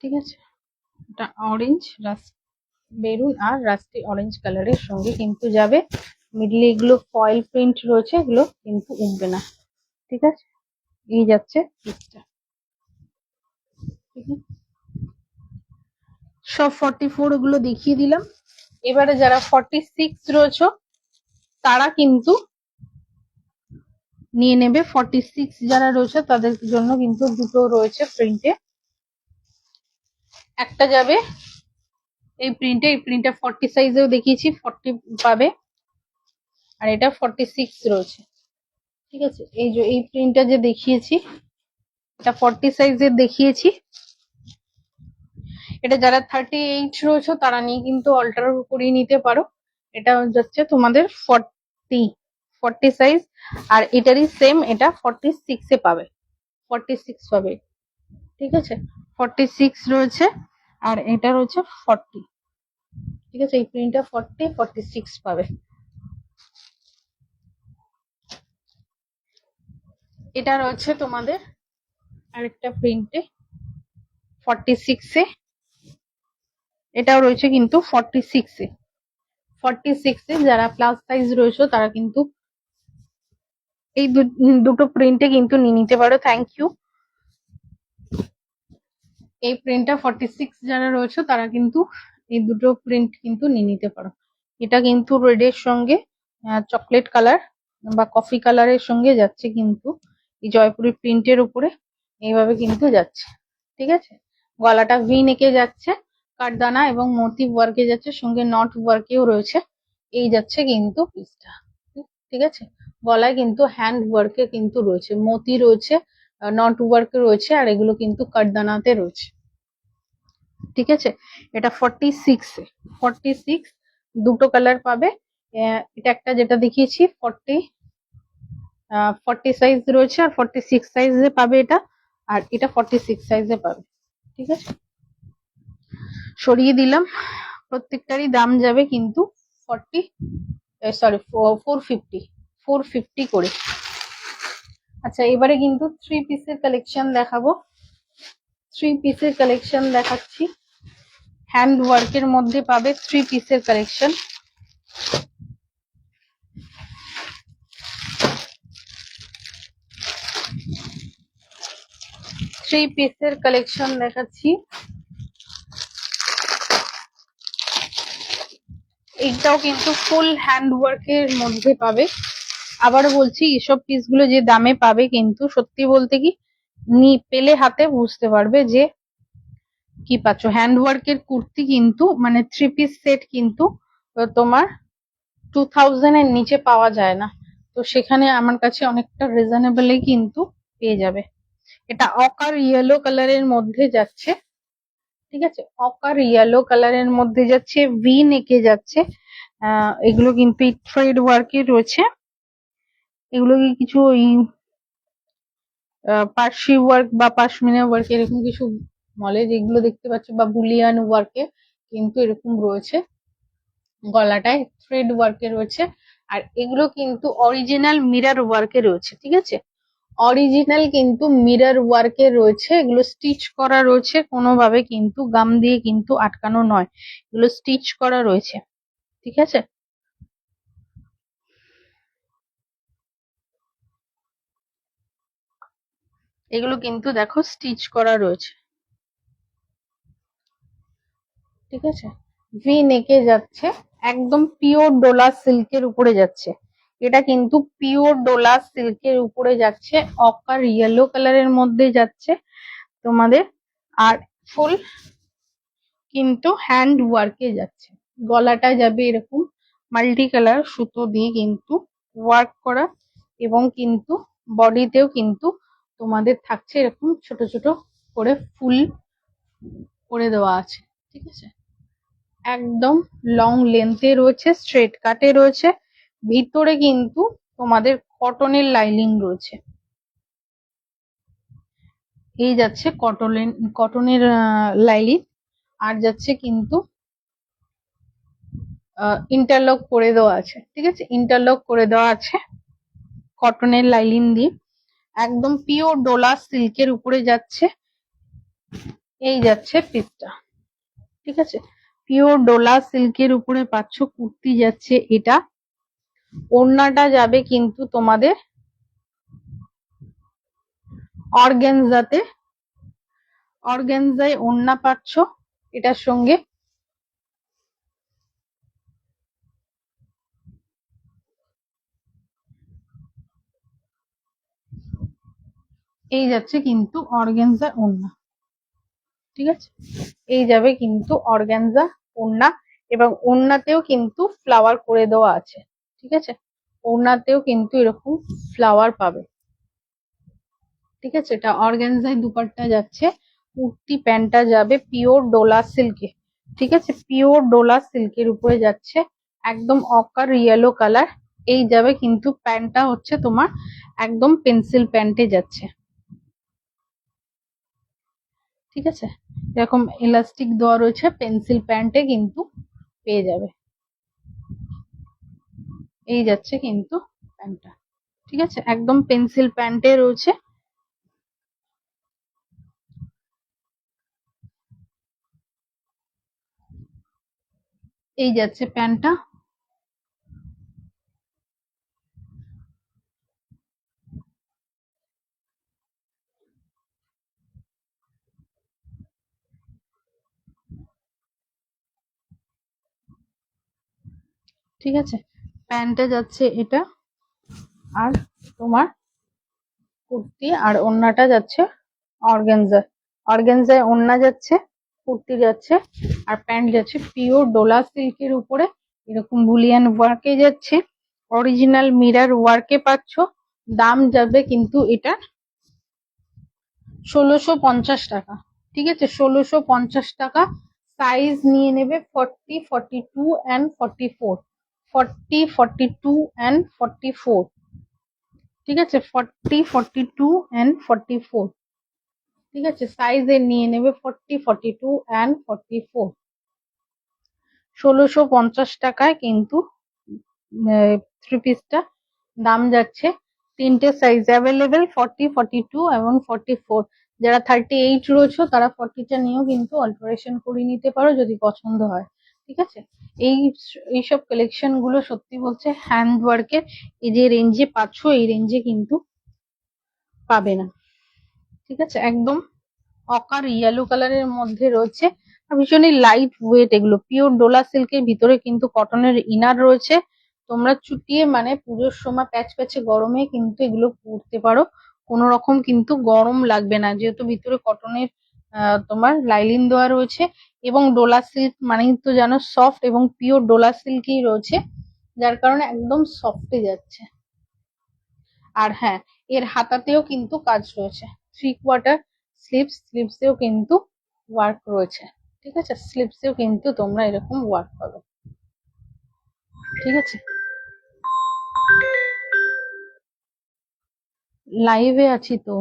ঠিক আছে, এটা অরেঞ্জ মেরুন আর রাস্টি অরেঞ্জ কালারের সঙ্গে কিন্তু যাবে। মিডলে এগুলো ফয়েল প্রিন্ট রয়েছে, এগুলো কিন্তু উঠবে না। ঠিক আছে, এই যাচ্ছে পিসটা। ঠিক আছে, সব 44 ওগুলো দেখিয়ে দিলাম। এবারে যারা 46 রয়েছে তারা কিন্তু নিয়ে নেবে। 46 যারা রয়েছে তাদের জন্য কিন্তু দুটো রয়েছে প্রিন্টে, একটা যাবে এই প্রিন্টে, এই প্রিন্টটা 40 সাইজেও দেখিয়েছি, 40 পাবে, আর এটা 46 রয়েছে। ঠিক আছে, এই যে এই প্রিন্টটা যে দেখিয়েছি, এটা 40 সাইজের দেখিয়েছি। এটা যারা 38 রয়েছে তারা নিয়ে কিন্তু অল্টার করিয়ে নিতে পারো। এটা যাচ্ছে তোমাদের 40 40 সাইজ। আর এটারই সেম, এটা 46 এ পাবে, 46 পাবে, ঠিক আছে। 46 রয়েছে আর এটা রয়েছে 40, ঠিক আছে। এই প্রিন্টটা 46 পাবে। এটা রয়েছে তোমাদের আরেকটা প্রিন্টে 46 এ, এটাও রয়েছে কিন্তু 46 এ। 46 এ যারা প্লাস সাইজ রয়েছে তারা কিন্তু এই দুটো প্রিন্টে কিন্তু নিয়ে নিতে পারো। Thank you. এই প্রিন্টটা 46 যারা রয়েছে তারা কিন্তু এই দুটো প্রিন্ট কিন্তু নিয়ে নিতে পারো। এটা কিন্তু রেডের সঙ্গে চকলেট কালার বা কফি কালারের সঙ্গে যাচ্ছে কিন্তু এই জয়পুরি প্রিন্টের উপরে এইভাবে কিন্তু যাচ্ছে, ঠিক আছে। গলাটা ভি নেকে যাচ্ছে, কাঠদানা এবং মোটিভ ওয়ার্কে যাচ্ছে, সঙ্গে নট ওয়ার্কেও রয়েছে। এই যাচ্ছে কিন্তু পিসটা, ঠিক আছে। গলায় কিন্তু হ্যান্ড ওয়ার্কে কিন্তু রয়েছে, মতি রয়েছে, নট ওয়ার্কে রয়েছে, আর এগুলো কিন্তু কাঠদানাতে রয়েছে, ঠিক আছে। এটা 46 এ, 46 দুটো কালার পাবে। এটা একটা যেটা দেখিয়েছি 40 সাইজ রয়েছে আর 46 সাইজে পাবে এটা, আর এটা 46 সাইজে পাবে, ঠিক আছে। সরিয়ে দিলাম। প্রত্যেকটারই দাম যাবে কিন্তু 450 করে। আচ্ছা, এবারে কিন্তু 3 পিসের কালেকশন দেখাবো। 3 পিসের কালেকশন দেখাচ্ছি, হ্যান্ড ওয়ার্কের মধ্যে পাবে 3 পিসের কালেকশন। থ্রি পিসের কালেকশন দেখাচ্ছি। এইটাও কিন্তু ফুল হ্যান্ড ওয়ার্কের মধ্যে পাবে। আবার বলছি, এসব পিসগুলো যে দামে পাবে কিন্তু সত্যি বলতে কি পেলে হাতে বুঝতে পারবে যে কি পাচ্ছ। হ্যান্ড ওয়ার্কের কুর্তি কিন্তু মানে 3 পিস সেট কিন্তু তোমার 2000 এর নিচে পাওয়া যায় না, তো সেখানে আমার কাছে অনেকটা রিজনেবলই কিন্তু পেয়ে যাবে। এটা অকার ইয়েলো কালারের মধ্যে যাচ্ছে, ঠিক আছে। অকার ইয়েলো কালারের মধ্যে যাচ্ছে, ভি নেকে যাচ্ছে। এগুলো কিন্তু থ্রেড ওয়ার্কে রয়েছে। এগুলো কি কিছু ওই পার্সি ওয়ার্ক বা পাশমিনা ওয়ার্ক এরকম কিছু বলে, যেগুলো দেখতে পাচ্ছ, বা বুলিয়ান ওয়ার্কে কিন্তু এরকম রয়েছে। গলাটায় থ্রেড ওয়ার্কে রয়েছে, আর এগুলো কিন্তু অরিজিনাল মিরর ওয়ার্কে রয়েছে, ঠিক আছে। অরিজিনাল কিন্তু মিরর ওয়ার্কে রয়েছে, এগুলো স্টিচ করা রয়েছে, কোনোভাবে কিন্তু গাম দিয়ে কিন্তু আটকানো নয়, এগুলো স্টিচ করা রয়েছে, ঠিক আছে। এগুলো কিন্তু দেখো স্টিচ করা রয়েছে, ঠিক আছে। ভি নেকে যাচ্ছে, একদম পিওর ডোলা সিল্কের উপরে যাচ্ছে। এটা কিন্তু পিওর ডোলা সিল্কের উপরে যাচ্ছে, অকার ইয়েলো কালারের মধ্যে যাচ্ছে তোমাদের, আর ফুল কিন্তু হ্যান্ড ওয়ার্কে যাচ্ছে। গলাটা যাবে এরকম মাল্টি কালার সুতো দিয়ে কিন্তু ওয়ার্ক করা, এবং কিন্তু বডিতেও কিন্তু তোমাদের থাকছে এরকম ছোট ছোট করে ফুল করে দেওয়া আছে, ঠিক আছে। একদম লং লেন্থে রয়েছে, স্ট্রেট কাটে রয়েছে, ভিতরে কিন্তু তোমাদের কটনের লাইনিং রয়েছে। এই যাচ্ছে কটনের লাইনিং, আর যাচ্ছে কিন্তু ইন্টারলক করে দেওয়া আছে, ঠিক আছে। ইন্টারলক করে দেওয়া আছে কটনের লাইনিং দিয়ে, একদম পিওর ডোলা সিল্কের উপরে যাচ্ছে। এই যাচ্ছে পিসটা, ঠিক আছে। পিওর ডোলা সিল্কের উপরে পাচ্ছ কুর্তি যাচ্ছে এটা। ওড়নাটা যাবে কিন্তু তোমাদের অর্গানজাতে, অর্গানজায় ওড়না পাচ্ছ এটার সঙ্গে। এই যাচ্ছে কিন্তু অর্গানজা ওড়না, ঠিক আছে। এই যাবে কিন্তু অর্গানজা ওড়না, এবং ওড়নাতেও কিন্তু ফ্লাওয়ার করে দেওয়া আছে, ঠিক আছে। ওড়নাতেও কিন্তু এরকম ফ্লাওয়ার পাবে, ঠিক আছে। এটা অর্গানজায় দুপাট্টা যাচ্ছে, কুর্তি প্যান্টটা যাবে পিওর ডোলা সিল্কে, ঠিক আছে। পিওর ডোলা সিল্কের উপরে যাচ্ছে, একদম অকার ইয়েলো কালার, এই যাবে, কিন্তু প্যান্টটা হচ্ছে তোমার একদম পেন্সিল প্যান্টে যাচ্ছে, ঠিক আছে। এরকম ইলাস্টিক দেওয়া রয়েছে, পেন্সিল প্যান্টে কিন্তু পেয়ে যাবে। এই যাচ্ছে কিন্তু প্যান্টটা, ঠিক আছে, একদম পেন্সিল প্যান্টে রয়েছে। এই যাচ্ছে প্যান্টটা। ঠিক আছে, প্যান্টে যাচ্ছে এটা, আর তোমার কুর্তি আর ওড়নাটা যাচ্ছে অর্গানজা। অর্গানজায় ওড়না যাচ্ছে, কুর্তি যাচ্ছে, আর প্যান্ট যাচ্ছে পিওর ডোলা সিল্কের উপরে এরকম বুলিয়ান ওয়ার্কে যাচ্ছে, অরিজিনাল মিরার ওয়ার্কে পাচ্ছ। দাম যাবে কিন্তু এটা 1650 টাকা, ঠিক আছে, 1650 টাকা। সাইজ নিয়ে নেবে 40, 42 অ্যান্ড 44, 40, 42 অ্যান্ড 44, ঠিক আছে, 40, 42 অ্যান্ড 44, ঠিক আছে, সাইজে নিয়ে নেবে 40, 42 অ্যান্ড 44। 1650 টাকায় কিন্তু থ্রি পিসটা দাম যাচ্ছে। তিনটে সাইজ অ্যাভেলেবেল, 40, 42 এবং 44। যারা 38 রয়েছে তারা 40টা নিয়েও কিন্তু অল্টারেশন করে নিতে পারো যদি পছন্দ হয়, ঠিক আছে। এই এইসব কালেকশন গুলো সত্যি বলছে হ্যান্ড ওয়ার্কের, এই যে রেঞ্জে পাচ্ছ এই রেঞ্জে কিন্তু পাবে না, ঠিক আছে। একদম অকার ইয়েলো কালারের মধ্যে রয়েছে, আর ভীষণই লাইট ওয়েট, এগুলো পিওর ডোলা সিল্কের ভিতরে কিন্তু কটনের ইনার রয়েছে। তোমরা চুটিয়ে মানে পুজোর সময় প্যাচ প্যাচে গরমে কিন্তু এগুলো পরতে পারো, কোনো রকম কিন্তু গরম লাগবে না, যেহেতু ভিতরে কটনের তোমার লাইলিন দেওয়া রয়েছে। এবং ডোলা সিল্ক মানেই তো জানো সফট, এবং পিওর ডোলা সিল্কই রয়েছে, যার কারণে একদম সফটে যাচ্ছে। আর হ্যাঁ, এর হাতাতেও কিন্তু কাজ রয়েছে, 3/4 স্লিভস, স্লিভসেও কিন্তু ওয়ার্ক রয়েছে, ঠিক আছে, স্লিভসেও কিন্তু তোমরা এরকম ওয়ার্ক পাবে, ঠিক আছে। লাইভে আছি তো।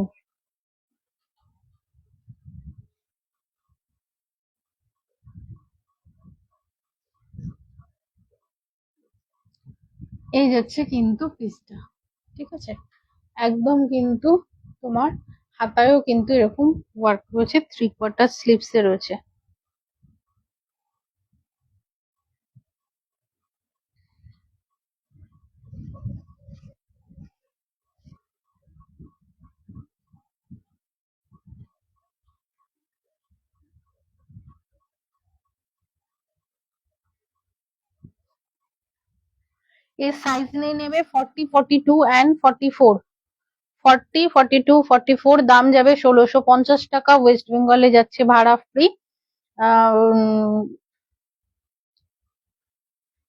এই যাচ্ছে কিন্তু পিসটা, ঠিক আছে, একদম কিন্তু তোমার হাতায়ও কিন্তু এরকম ওয়ার্ক রয়েছে, 3/4 স্লিভসে রয়েছে। এর সাইজ নিয়ে নেবে 40, 42 অ্যান্ড 44। 40, 42, 44, দাম যাবে 1650 টাকা। ওয়েস্ট বেঙ্গলে যাচ্ছে ভাড়া ফ্রি।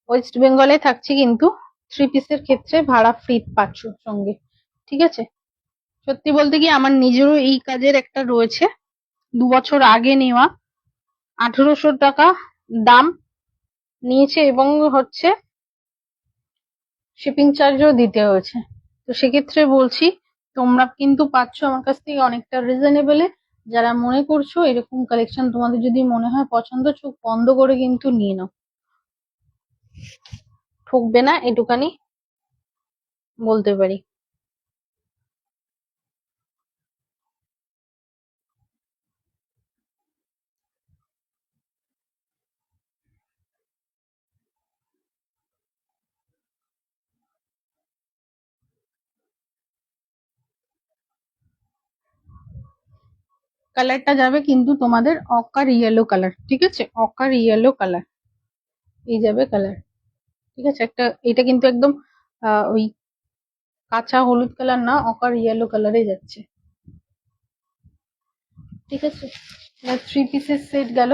ওয়েস্ট বেঙ্গলে থাকছে কিন্তু থ্রি পিসের ক্ষেত্রে ভাড়া ফ্রি পাচ্ছ সঙ্গে, ঠিক আছে। সত্যি বলতে কি আমার নিজেরও এই কাজের একটা রয়েছে, 2 বছর আগে নেওয়া, 1800 টাকা দাম নিয়েছে, এবং হচ্ছে শিপিং চার্জও দিতে হয়েছে। তো সেক্ষেত্রে বলছি তোমরা কিন্তু পাচ্ছ আমার কাছ থেকে অনেকটা রিজনেবলে। যারা মনে করছো এরকম কালেকশন তোমাদের যদি মনে হয় পছন্দ, চোখ বন্ধ করে কিন্তু নিয়ে নাও, ঠকবে না এটুখানি বলতে পারি। কালারটা যাবে কিন্তু তোমাদের অকার ইয়েলো কালার, ঠিক আছে, অকার ইয়েলো কালার এই যাবে কালার, ঠিক আছে। একটা এটা কিন্তু একদম ওই কাঁচা হলুদ কালার না, অকার ইয়েলো কালারে যাচ্ছে, ঠিক আছে। থ্রি পিসের সেট গেল।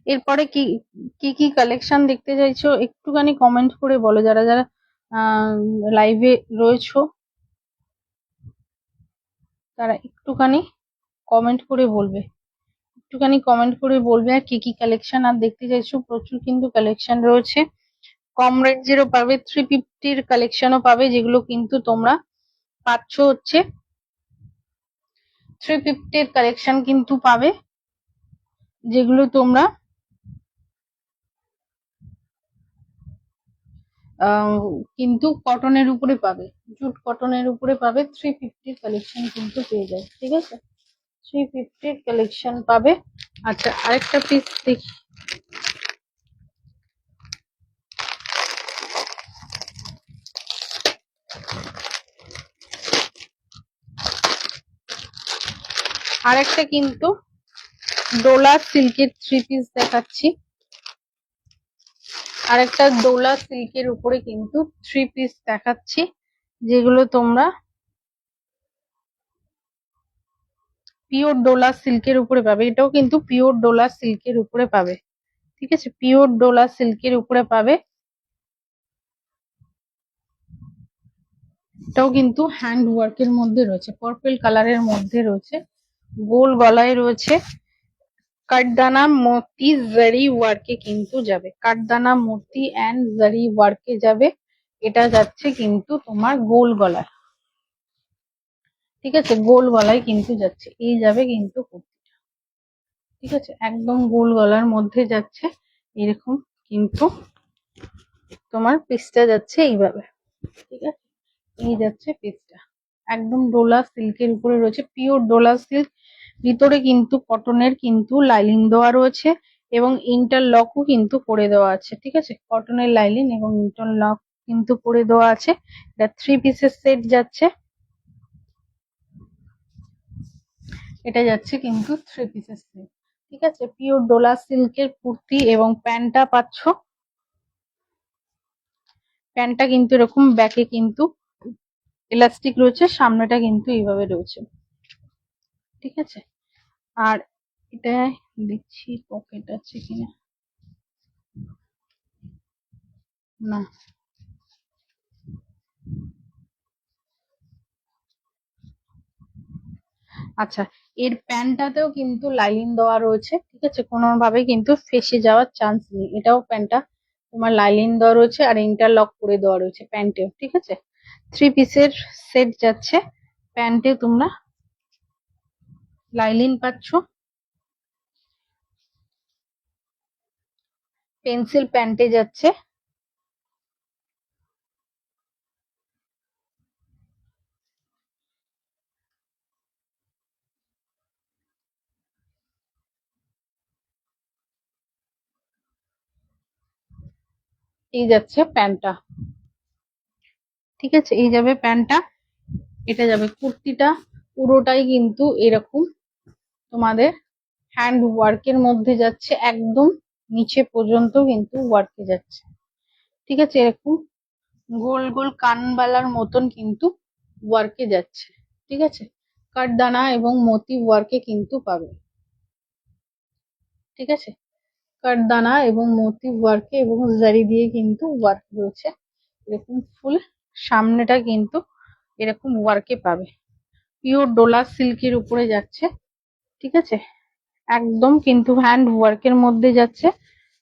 এরপরে কি কি কি কালেকশন দেখতে চাইছো একটুখানি কমেন্ট করে বলো, যারা যারা লাইভে রয়েছো তারা একটুখানি কমেন্ট করে বলবে একটুখানি কমেন্ট করে বলবে আর কি কি কালেকশন আর দেখতে চাইছো। প্রচুর কিন্তু কালেকশন রয়েছে, কম রেঞ্জেরও পাবে, 350 কালেকশনও পাবে, যেগুলো কিন্তু তোমরা পাচ্ছ হচ্ছে 350 কালেকশন কিন্তু পাবে, যেগুলো তোমরা কিন্তু কটনের উপরে পাবে, জুট কটনের উপরে পাবে। 350 কালেকশন কিন্তু পেয়ে যায়, ঠিক আছে, 350 কালেকশন পাবে। আচ্ছা, আরেকটা পিস দেখি। আরেকটা কিন্তু ডোলা সিল্কের 3 পিস দেখাচ্ছি, আরেকটা ডোলা সিল্কের উপরে কিন্তু 3 পিস দেখাচ্ছি, যেগুলো তোমরা পিওর ডোলা সিল্কের উপরে পাবে। এটাও কিন্তু পিওর ডোলা সিল্কের উপরে পাবে, ঠিক আছে, পিওর ডোলা সিল্কের উপরে পাবে। এটাও কিন্তু হ্যান্ড ওয়ার্কের মধ্যে রয়েছে, পার্পল কালারের মধ্যে রয়েছে, গোল গলায় রয়েছে, কাঠদানা মোতি জারি ওয়ার্কে কিন্তু যাবে, কাঠদানা মোতি এন্ড জারি ওয়ার্কে যাবে। এটা যাচ্ছে কিন্তু তোমার গোল গলায়, ঠিক আছে, গোল গলায় কিন্তু যাচ্ছে, এই যাবে কিন্তু কুর্তিটা, ঠিক আছে, একদম গোল গলার মধ্যে যাচ্ছে, এরকম কিন্তু তোমার পিসটা যাচ্ছে এইভাবে, ঠিক আছে, এই যাচ্ছে পিসটা, একদম ডোলা সিল্কের উপরে রয়েছে, পিওর ডোলা সিল্ক, ভিতরে কিন্তু কটনের কিন্তু লাইলিং দেওয়া রয়েছে এবং ইন্টারলকও কিন্তু করে দেওয়া আছে, ঠিক আছে, কটনের লাইলিং এবং ইন্টারলক কিন্তু করে দেওয়া আছে। এটা 3 পিসের সেট যাচ্ছে, এটা যাচ্ছে কিন্তু 3 পিসের সেট, ঠিক আছে, পিওর ডোলা সিল্কের কুর্তি এবং প্যান্টটা পাচ্ছ। প্যান্টটা কিন্তু এরকম ব্যাকে কিন্তু ইলাস্টিক রয়েছে, সামনেটা কিন্তু এইভাবে রয়েছে, ঠিক আছে। আর এটা দেখছি পকেট আছে কিনা, না, আচ্ছা, এর প্যান্টটাতেও কিন্তু লাইনিং দেওয়া রয়েছে, ঠিক আছে, কোনোভাবে কিন্তু ফেসে যাওয়ার চান্স নেই, এটাও প্যান্টটা তোমার লাইনিং দেওয়া রয়েছে আর ইন্টারলক করে দেওয়া রয়েছে প্যান্টেও, ঠিক আছে, 3 পিসের সেট যাচ্ছে, প্যান্টে তোমরা লাইনিং পাচ্ছ, পেন্সিল প্যান্টে যাচ্ছে, এই যাচ্ছে প্যান্টটা, ঠিক আছে, এই যাবে প্যান্টটা, এটা যাবে কুর্তিটা, পুরোটাই কিন্তু এরকম তোমাদের হ্যান্ড ওয়ার্কের মধ্যে যাচ্ছে, একদম নিচে পর্যন্ত কিন্তু ওয়ার্কে যাচ্ছে, ঠিক আছে, এরকম গোল গোল কানবালার মতন কিন্তু ওয়ার্কে যাচ্ছে, ঠিক আছে, কাঠদানা এবং মতি ওয়ার্কে কিন্তু পাবে, ঠিক আছে, কাঠদানা এবং মতি ওয়ার্কে এবং জারি দিয়ে কিন্তু ওয়ার্ক রয়েছে, এরকম ফুল সামনেটা কিন্তু এরকম ওয়ার্কে পাবে, পিওর ডোলা সিল্কের উপরে যাচ্ছে, ঠিক আছে, একদম কিন্তু হ্যান্ড ওয়ার্কের মধ্যে যাচ্ছে,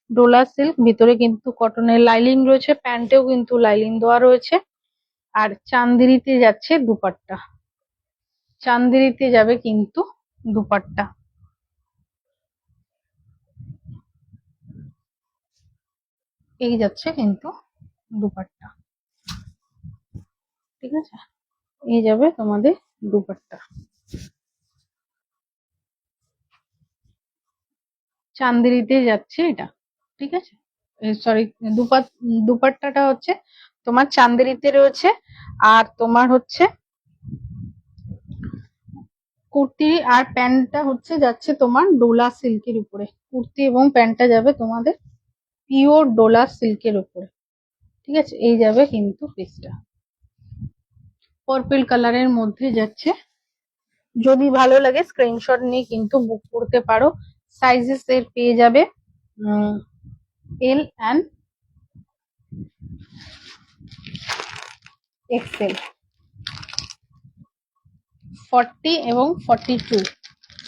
ডোলা সিল্ক, ভিতরে কিন্তু কটনের লাইলিং রয়েছে, প্যান্টেও কিন্তু লাইলিং দেওয়া রয়েছে, আর চান্দেরিতে যাচ্ছে দুপাট্টা, চান্দেরিতে যাবে কিন্তু দুপাট্টা, এই যাচ্ছে কিন্তু দুপাট্টা, ঠিক আছে, এই যাবে তোমাদের দুপাট্টা, চান্দেরিতে যাচ্ছে এটা, ঠিক আছে, সরি, দুপাট্টাটা হচ্ছে তোমার চান্দেরিতে রয়েছে, আর তোমার হচ্ছে কুর্তি আর প্যান্টটা হচ্ছে যাচ্ছে তোমার ডোলা সিল্কের উপরে, কুর্তি এবং প্যান্টটা যাবে তোমাদের পিওর ডোলা সিল্কের উপরে, ঠিক আছে, এই যাবে কিন্তু পিসটা, পার্পল কালারের মধ্যে যাচ্ছে, যদি ভালো লাগে স্ক্রিনশট নিয়ে কিন্তু বুক করতে পারো, সাইজেস এর পেয়ে যাবে এল অ্যান্ড এক্সেল, 40 এবং 42,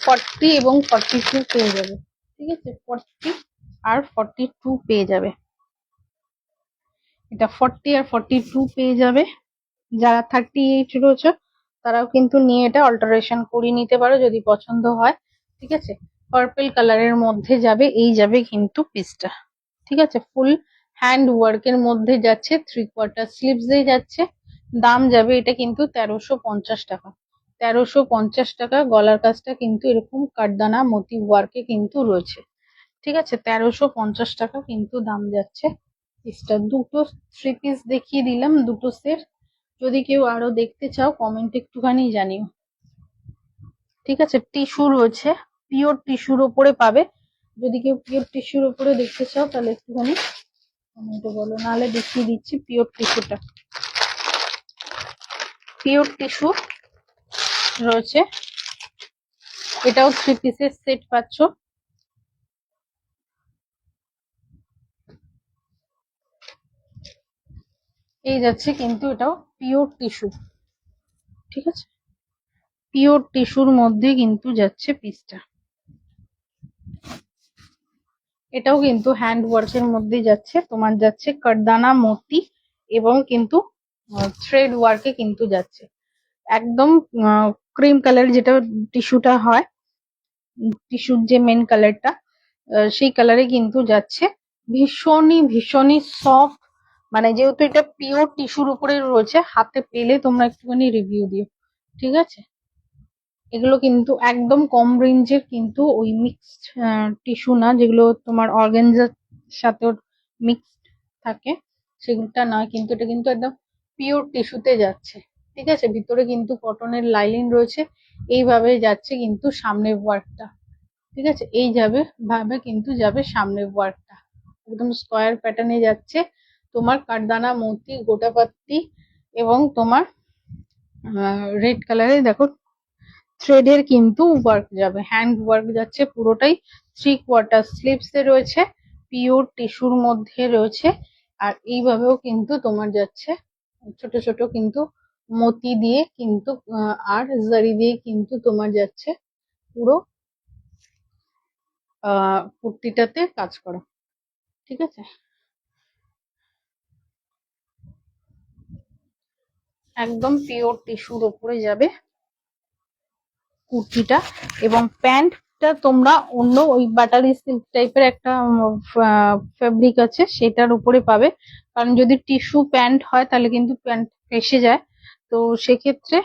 40 এবং 42 পেয়ে যাবে। ঠিক আছে, 40 আর 42 পেয়ে যাবে। এটা 40 আর 42 পেয়ে যাবে। যারা 38 রয়েছে তারাও কিন্তু নিয়ে এটা অল্টারেশন করিয়ে নিতে পারো যদি পছন্দ হয়। ঠিক আছে, পার্পল কালারের মধ্যে যাবে, এই যাবে কিন্তু পিসটা। ঠিক আছে, ফুল হ্যান্ড ওয়ার্কের মধ্যে যাচ্ছে, 3/4 স্লিভস এ যাচ্ছে। দাম যাবে এটা কিন্তু 1350 টাকা। 1350 টাকা। গলার কাজটা কিন্তু এরকম কাঠদানা মতি ওয়ার্কে কিন্তু রয়েছে। ঠিক আছে, 1350 টাকা কিন্তু দাম যাচ্ছে পিসটা। দুটো 3 পিস দেখিয়ে দিলাম, দুটো সেট। যদি কেউ আরো দেখতে চাও কমেন্ট একটুখানি জানিও। ঠিক আছে, টিস্যু রয়েছে, পিওর টিস্যুর ওপরে পাবে। যদি কেউ পিওর টিস্যুর ওপরে দেখতে চাও তাহলে একটুখানি কমেন্টে বলো, নাহলে দেখিয়ে দিচ্ছি পিওর টিস্যুটা। পিওর টিস্যু রয়েছে, এটাও 3 পিসের সেট পাচ্ছ। এই যাচ্ছে কিন্তু এটাও পিওর টিস্যু। ঠিক আছে, পিওর টিস্যুর মধ্যে কিন্তু যাচ্ছে পিসটা। এটাও কিন্তু হ্যান্ড ওয়ার্কের মধ্যে যাচ্ছে, তোমার যাচ্ছে কাঠদানা মতি এবং কিন্তু থ্রেড ওয়ার্কে কিন্তু যাচ্ছে। একদম ক্রিম কালার, যেটা টিস্যুটা হয়, টিস্যুর যে মেন কালারটা, সেই কালারে কিন্তু যাচ্ছে। ভীষণই ভীষণই সফট, মানে যেহেতু এটা পিওর টিস্যুর উপরে রয়েছে, হাতে পেলে তোমরা একটুখানি রিভিউ দিও। ঠিক আছে, এগুলো কিন্তু একদম কম রেঞ্জের, কিন্তু ওই মিক্সড টিস্যু না, যেগুলো তোমার অর্গানজার সাথে মিক্সড থাকে সেগুলোটা নয়, কিন্তু এটা কিন্তু একদম পিওর টিস্যুতে যাচ্ছে। ঠিক আছে, ভিতরে কিন্তু কটনের লাইলিন রয়েছে। এইভাবে যাচ্ছে কিন্তু সামনের ওয়ার্কটা। ঠিক আছে, এই ভাবে কিন্তু যাবে সামনের ওয়ার্কটা, একদম স্কোয়ার প্যাটার্নে যাচ্ছে। তোমার কাঠদানা মতি গোটাপাত্তি এবং তোমার রেড কালারে দেখো থ্রেডের কিন্তু ওয়ার্ক যাবে, হ্যান্ড ওয়ার্ক যাচ্ছে পুরোটাই। 3/4 স্লিভস এ রয়েছে, পিওর টিস্যুর মধ্যে রয়েছে। আর এইভাবেও কিন্তু তোমার যাচ্ছে ছোট ছোট কিন্তু মতি দিয়ে কিন্তু আর জারি দিয়ে কিন্তু তোমার যাচ্ছে পুরো কুর্তিটাতে কাজ করা। ঠিক আছে, একদম পিওর টিস্যুর ওপরে যাবে কুর্তিটা। এবং প্যান্টটা তোমরা অন্য ওই বাটারি সিল্ক টাইপের একটা ফেব্রিক আছে সেটার উপরে পাবে, কারণ যদি টিস্যু প্যান্ট হয় তাহলে কিন্তু প্যান্ট ফেসে যায়। তো সেক্ষেত্রে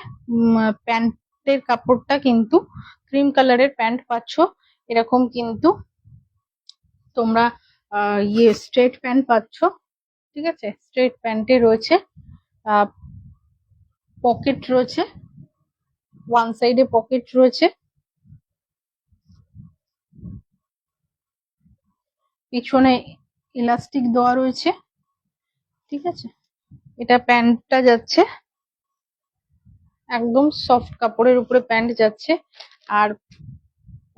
প্যান্টের কাপড়টা কিন্তু ক্রিম কালারের প্যান্ট পাচ্ছ। এরকম কিন্তু তোমরা স্ট্রেট প্যান্ট পাচ্ছ। ঠিক আছে, স্ট্রেট প্যান্টে রয়েছে পকেট রয়েছে, ওয়ান সাইডে পকেট রয়েছে, পিছনে ইলাস্টিক দেওয়া রয়েছে। ঠিক আছে, এটা প্যান্টটা যাচ্ছে একদম সফট কাপড়ের উপরে, প্যান্ট যাচ্ছে। আর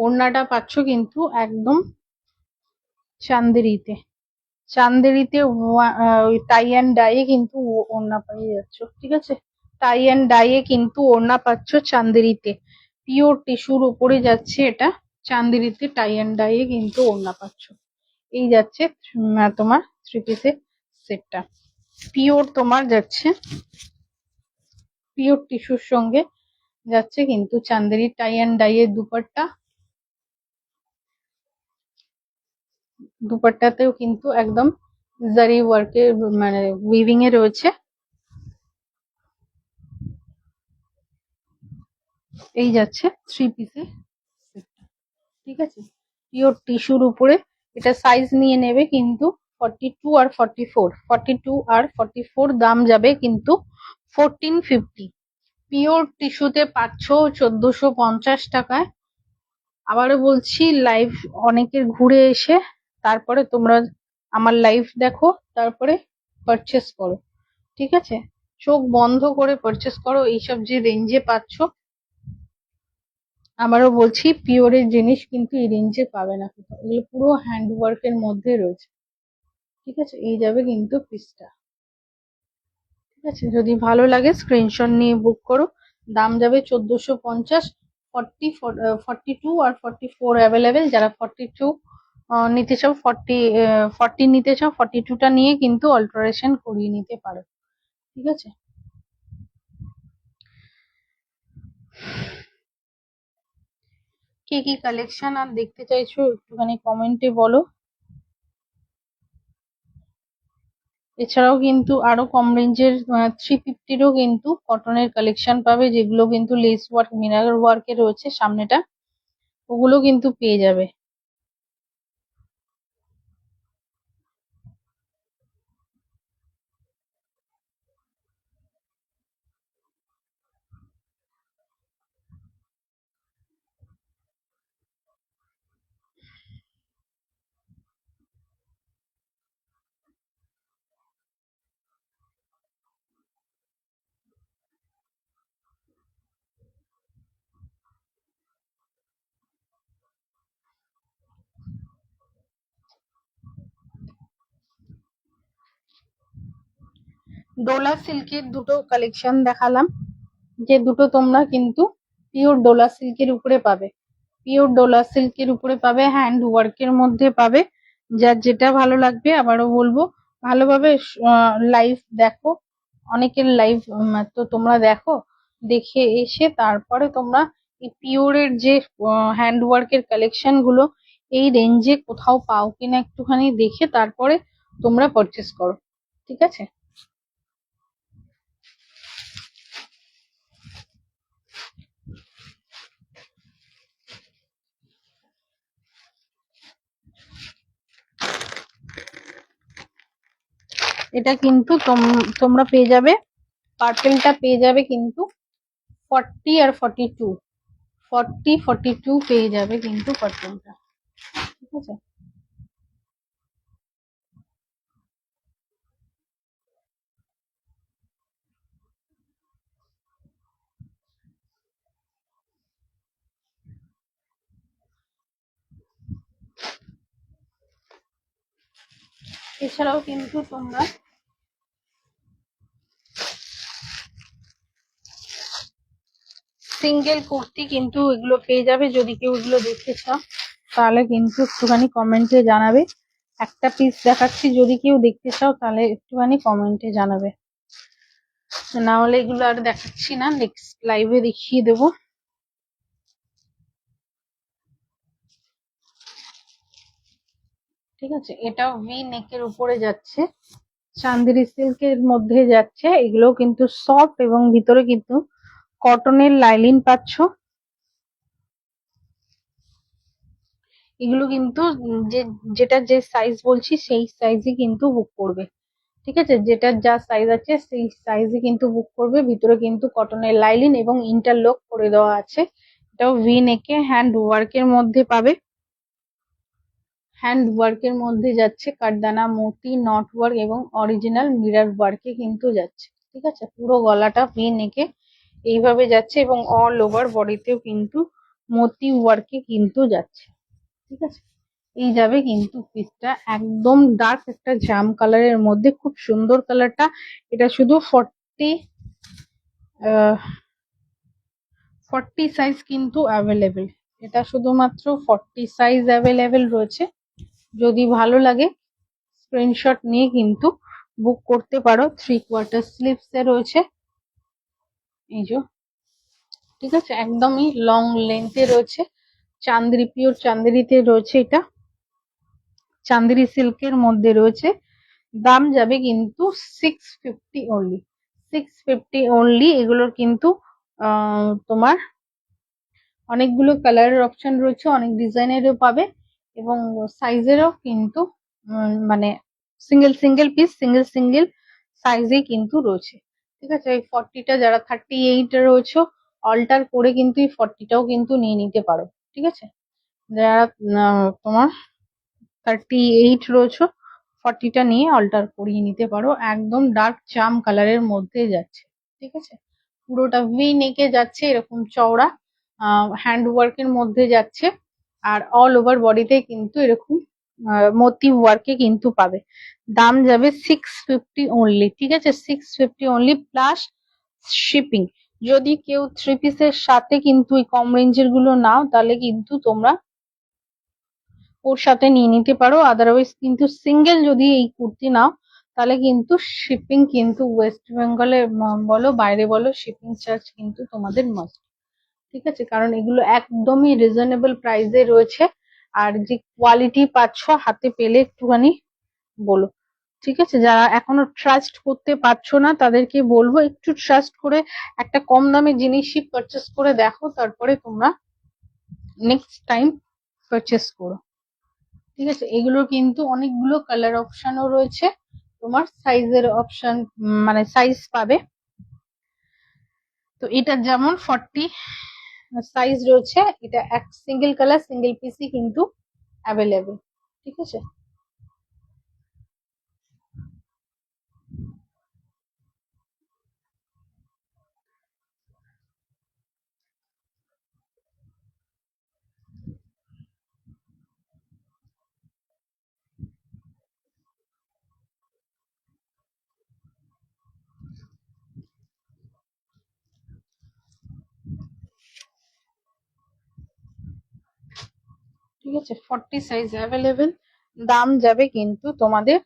ওড়নাটা পাচ্ছ কিন্তু একদম চান্দেরিতে, চান্দেরিতে ওই টাই অ্যান্ড ডাইয়ে কিন্তু ওড়না পেয়ে যাচ্ছ। ঠিক আছে, টাই অ্যান্ড ডাইয়ে কিন্তু ওড়না পাচ্ছ চান্দেরিতে, পিওর টিস্যুর উপরে যাচ্ছে এটা, চান্দেরিতে টাই অ্যান্ড ডাইয়ে কিন্তু ওড়না পাচ্ছ। এই যাচ্ছে তোমার 3 পিসের সেটটা। পিওর তোমার যাচ্ছে, পিওর টিস্যুর সঙ্গে যাচ্ছে কিন্তু চান্দেরি টাই অ্যান্ড ডাই এর দুপাট্টা। দুপাট্টাতেও কিন্তু একদম জারি ওয়ার্কের মানে উইভিং এ রয়েছে। এই যাচ্ছে 3 পিসের সেটটা। ঠিক আছে, পিওর টিস্যুর উপরে। এটা সাইজ নিয়ে নেবে কিন্তু 42 আর 44, 42 আর 44 দাম যাবে কিন্তু 1450। পিওর টিস্যুতে পাচ্ছ 1450 টাকায়। আবারও বলছি, লাইভ অনেকের ঘুরে এসে তারপরে তোমরা আমার লাইভ দেখো, তারপরে পারচেস করো। ঠিক আছে, চোখ বন্ধ করে পারচেস করো, এইসব যে রেঞ্জে পাচ্ছ। আবারও বলছি, পিওরের জিনিস কিন্তু এই রেঞ্জে পাবে না কোথাও, এগুলো পুরো হ্যান্ড ওয়ার্কের মধ্যে রয়েছে। ঠিক আছে, এই যাবে কিন্তু পিসটা। ঠিক আছে, যদি ভালো লাগে স্ক্রিনশট নিয়ে বুক করো। দাম যাবে 1450। 42 আর 44 অ্যাভেলেবেল। যারা 42 নিতে চাও, 40 নিতে চাও, 42টা নিয়ে কিন্তু অল্টারেশন করিয়ে নিতে পারো। ঠিক আছে, কি কি কালেকশন আর দেখতে চাইছো একটুখানি কমেন্টে বলো। এছাড়াও কিন্তু আরো কম রেঞ্জের 350রও কিন্তু কটনের কালেকশন পাবে, যেগুলো কিন্তু লেস ওয়ার্ক মিনার ওয়ার্কে রয়েছে সামনেটা, ওগুলো কিন্তু পেয়ে যাবে। ডোলা সিল্কের দুটো কালেকশন দেখালাম, যে দুটো তোমরা কিন্তু পিওর ডোলা সিল্কের উপরে পাবে, পিওর ডোলা সিল্কের উপরে পাবে, হ্যান্ড ওয়ার্কের মধ্যে পাবে। যার যেটা ভালো লাগবে, আবারও বলবো ভালোভাবে লাইভ দেখো, অনেকের লাইভ তো তোমরা দেখো, দেখে এসে তারপরে তোমরা এই পিওরের যে হ্যান্ড ওয়ার্কের কালেকশন গুলো এই রেঞ্জে কোথাও পাও কিনা একটুখানি দেখে তারপরে তোমরা পারচেস করো। ঠিক আছে, এটা কিন্তু তোমরা পেয়ে যাবে, পার্পেলটা পেয়ে যাবে কিন্তু 40 আর 42, 42 পেয়ে যাবে কিন্তু পার্পেলটা। ঠিক আছে, এছাড়াও কিন্তু তোমরা সিঙ্গেল কুর্তি কিন্তু এগুলো পেয়ে যাবে, যদি কেউ এগুলো দেখতে চাও তাহলে কিন্তু একটুখানি কমেন্টে জানাবে। একটা পিস দেখাচ্ছি, যদি কেউ দেখতে চাও তাহলে একটুখানি কমেন্টে জানাবে, না হলে এগুলো আর দেখাচ্ছি না, নেক্সট লাইভে দেখিয়ে দেবো। ঠিক আছে, এটাও ভি নেকের উপরে যাচ্ছে, চান্দেরি সিল্কের মধ্যে যাচ্ছে, এগুলো কিন্তু সফট এবং ভিতরে কিন্তু কটনের লাইলিন পাচ্ছ। এগুলো কিন্তু যেটা যে সাইজ বলছি সেই সাইজই কিন্তু বুক করবে। ঠিক আছে, যেটার যা সাইজ আছে সেই সাইজে কিন্তু বুক করবে। ভিতরে কিন্তু কটনের লাইলিন এবং ইন্টারলক করে দেওয়া আছে। এটাও ভি নেকে হ্যান্ড ওয়ার্কের মধ্যে পাবে, হ্যান্ড ওয়ার্কের মধ্যে যাচ্ছে, কাঠদানা মোতি নট ওয়ার্ক এবং অরিজিনাল মিরর ওয়ার্কে কিন্তু যাচ্ছে। ঠিক আছে, পুরো গলাটা ভি নেকে এইভাবে যাচ্ছে এবং অল ওভার বডিতেও কিন্তু মোতি ওয়ার্কে কিন্তু যাচ্ছে। ঠিক আছে, এই যাবে কিন্তু পিসটা একদম ডার্ক একটা জাম কালারের মধ্যে, খুব সুন্দর কালারটা। এটা শুধু 40 সাইজ কিন্তু অ্যাভেলেবেল, এটা শুধুমাত্র 40 সাইজ অ্যাভেলেবেল রয়েছে। যদি ভালো লাগে স্ক্রিনশট নিয়ে কিন্তু বুক করতে পারো। 3/4 স্লিভস এ রয়েছে, এই যে। ঠিক আছে, একদমই লং লেন্থে রয়েছে, চান্দেরি পিওর চান্দেরিতে রয়েছে, এটা চান্দেরি সিল্কের মধ্যে রয়েছে। দাম যাবে কিন্তু 650 অনলি, 650 অনলি। এগুলোর কিন্তু তোমার অনেকগুলো কালারের অপশন রয়েছে, অনেক ডিজাইনেরও পাবে এবং সাইজেরও কিন্তু মানে single single piece single single সাইজে কিন্তু রয়েছে। ঠিক আছে, এই 40টা যারা 38 রয়েছে অল্টার করে কিন্তু এই 40টাও কিন্তু নিয়ে নিতে পারো। ঠিক আছে, যারা তোমার 38 রয়েছে 40টা নিয়ে অল্টার করিয়ে নিতে পারো, একদম ডার্ক জাম কালারের মধ্যে যাচ্ছে। ঠিক আছে, পুরোটা ভি নেকে যাচ্ছে, এরকম চওড়া হ্যান্ড ওয়ার্কের মধ্যে যাচ্ছে, আর অল ওভার বডিতে কিন্তু এরকম মোতি ওয়ার্কে কিন্তু পাবে। দাম যাবে 650 অনলি। ঠিক আছে, 650 অনলি প্লাস শিপিং। যদি কেউ থ্রি পিসের সাথে কিন্তু এই কম রেঞ্জের গুলো নাও, তাহলে কিন্তু তোমরা ওর সাথে নিয়ে নিতে পারো। আদারওয়াইজ কিন্তু সিঙ্গেল যদি এই কুর্তি নাও, তাহলে কিন্তু শিপিং কিন্তু ওয়েস্ট বেঙ্গলে বলো বাইরে বলো, শিপিং চার্জ কিন্তু তোমাদের মাস্ট। ঠিক আছে, কারণ এগুলো একদমই রিজনেবল প্রাইসে রয়েছে। আর যে কোয়ালিটি পাচ্ছ হাতে পেলে একটুখানি বলো। ঠিক আছে, যারা এখনো ট্রাস্ট করতে পারছো না তাদেরকে বলবো একটু ট্রাস্ট করে একটা কম দামে জিনিসই পারচেস করে দেখো, তারপরে তোমরা নেক্সট টাইম পারচেস করো। ঠিক আছে, এগুলোর কিন্তু অনেকগুলো কালার অপশনও রয়েছে, তোমার সাইজের অপশন মানে সাইজ পাবে। তো এটা যেমন 40 সাইজ রয়েছে, এটা এক সিঙ্গেল কালার সিঙ্গেল পিসই কিন্তু অ্যাভেলেবেল। ঠিক আছে, ঠিক আছে, 40 সাইজ অ্যাভেলেবেল। দাম যাবে কিন্তু তোমাদের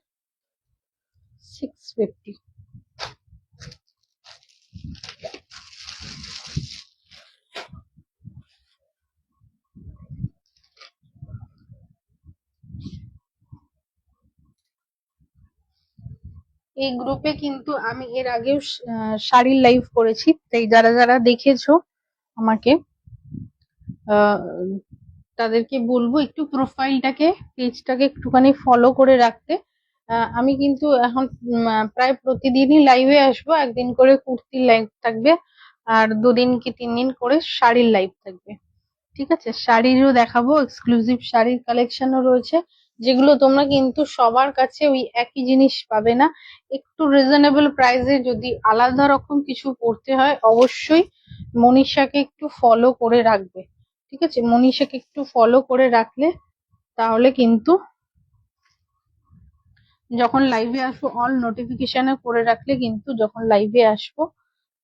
650। এই গ্রুপে কিন্তু আমি এর আগেও শাড়ির লাইভ করেছি, তাই যারা যারা দেখেছো আমাকে আহ, তাদেরকে বলবো একটু প্রোফাইলটাকে পেজটাকে একটুখানি ফলো করে রাখতে। আমি কিন্তু এখন প্রায় প্রতিদিনই লাইভে আসবো, একদিন করে কুর্তির লাইভ থাকবে আর 2 দিন কি 3 দিন করে শাড়ির লাইভ থাকবে। ঠিক আছে, শাড়িরও দেখাবো, এক্সক্লুসিভ শাড়ির কালেকশনও রয়েছে, যেগুলো তোমরা কিন্তু সবার কাছে ওই একই জিনিস পাবে না। একটু রিজনেবল প্রাইসে যদি আলাদা রকম কিছু পড়তে হয়, অবশ্যই মনীষাকে একটু ফলো করে রাখবে। ঠিক আছে, মনীষাকে একটু ফলো করে রাখলে তাহলে কিন্তু যখন লাইভে আসবো অল নোটিফিকেশনে করে রাখলে কিন্তু যখন লাইভে আসবো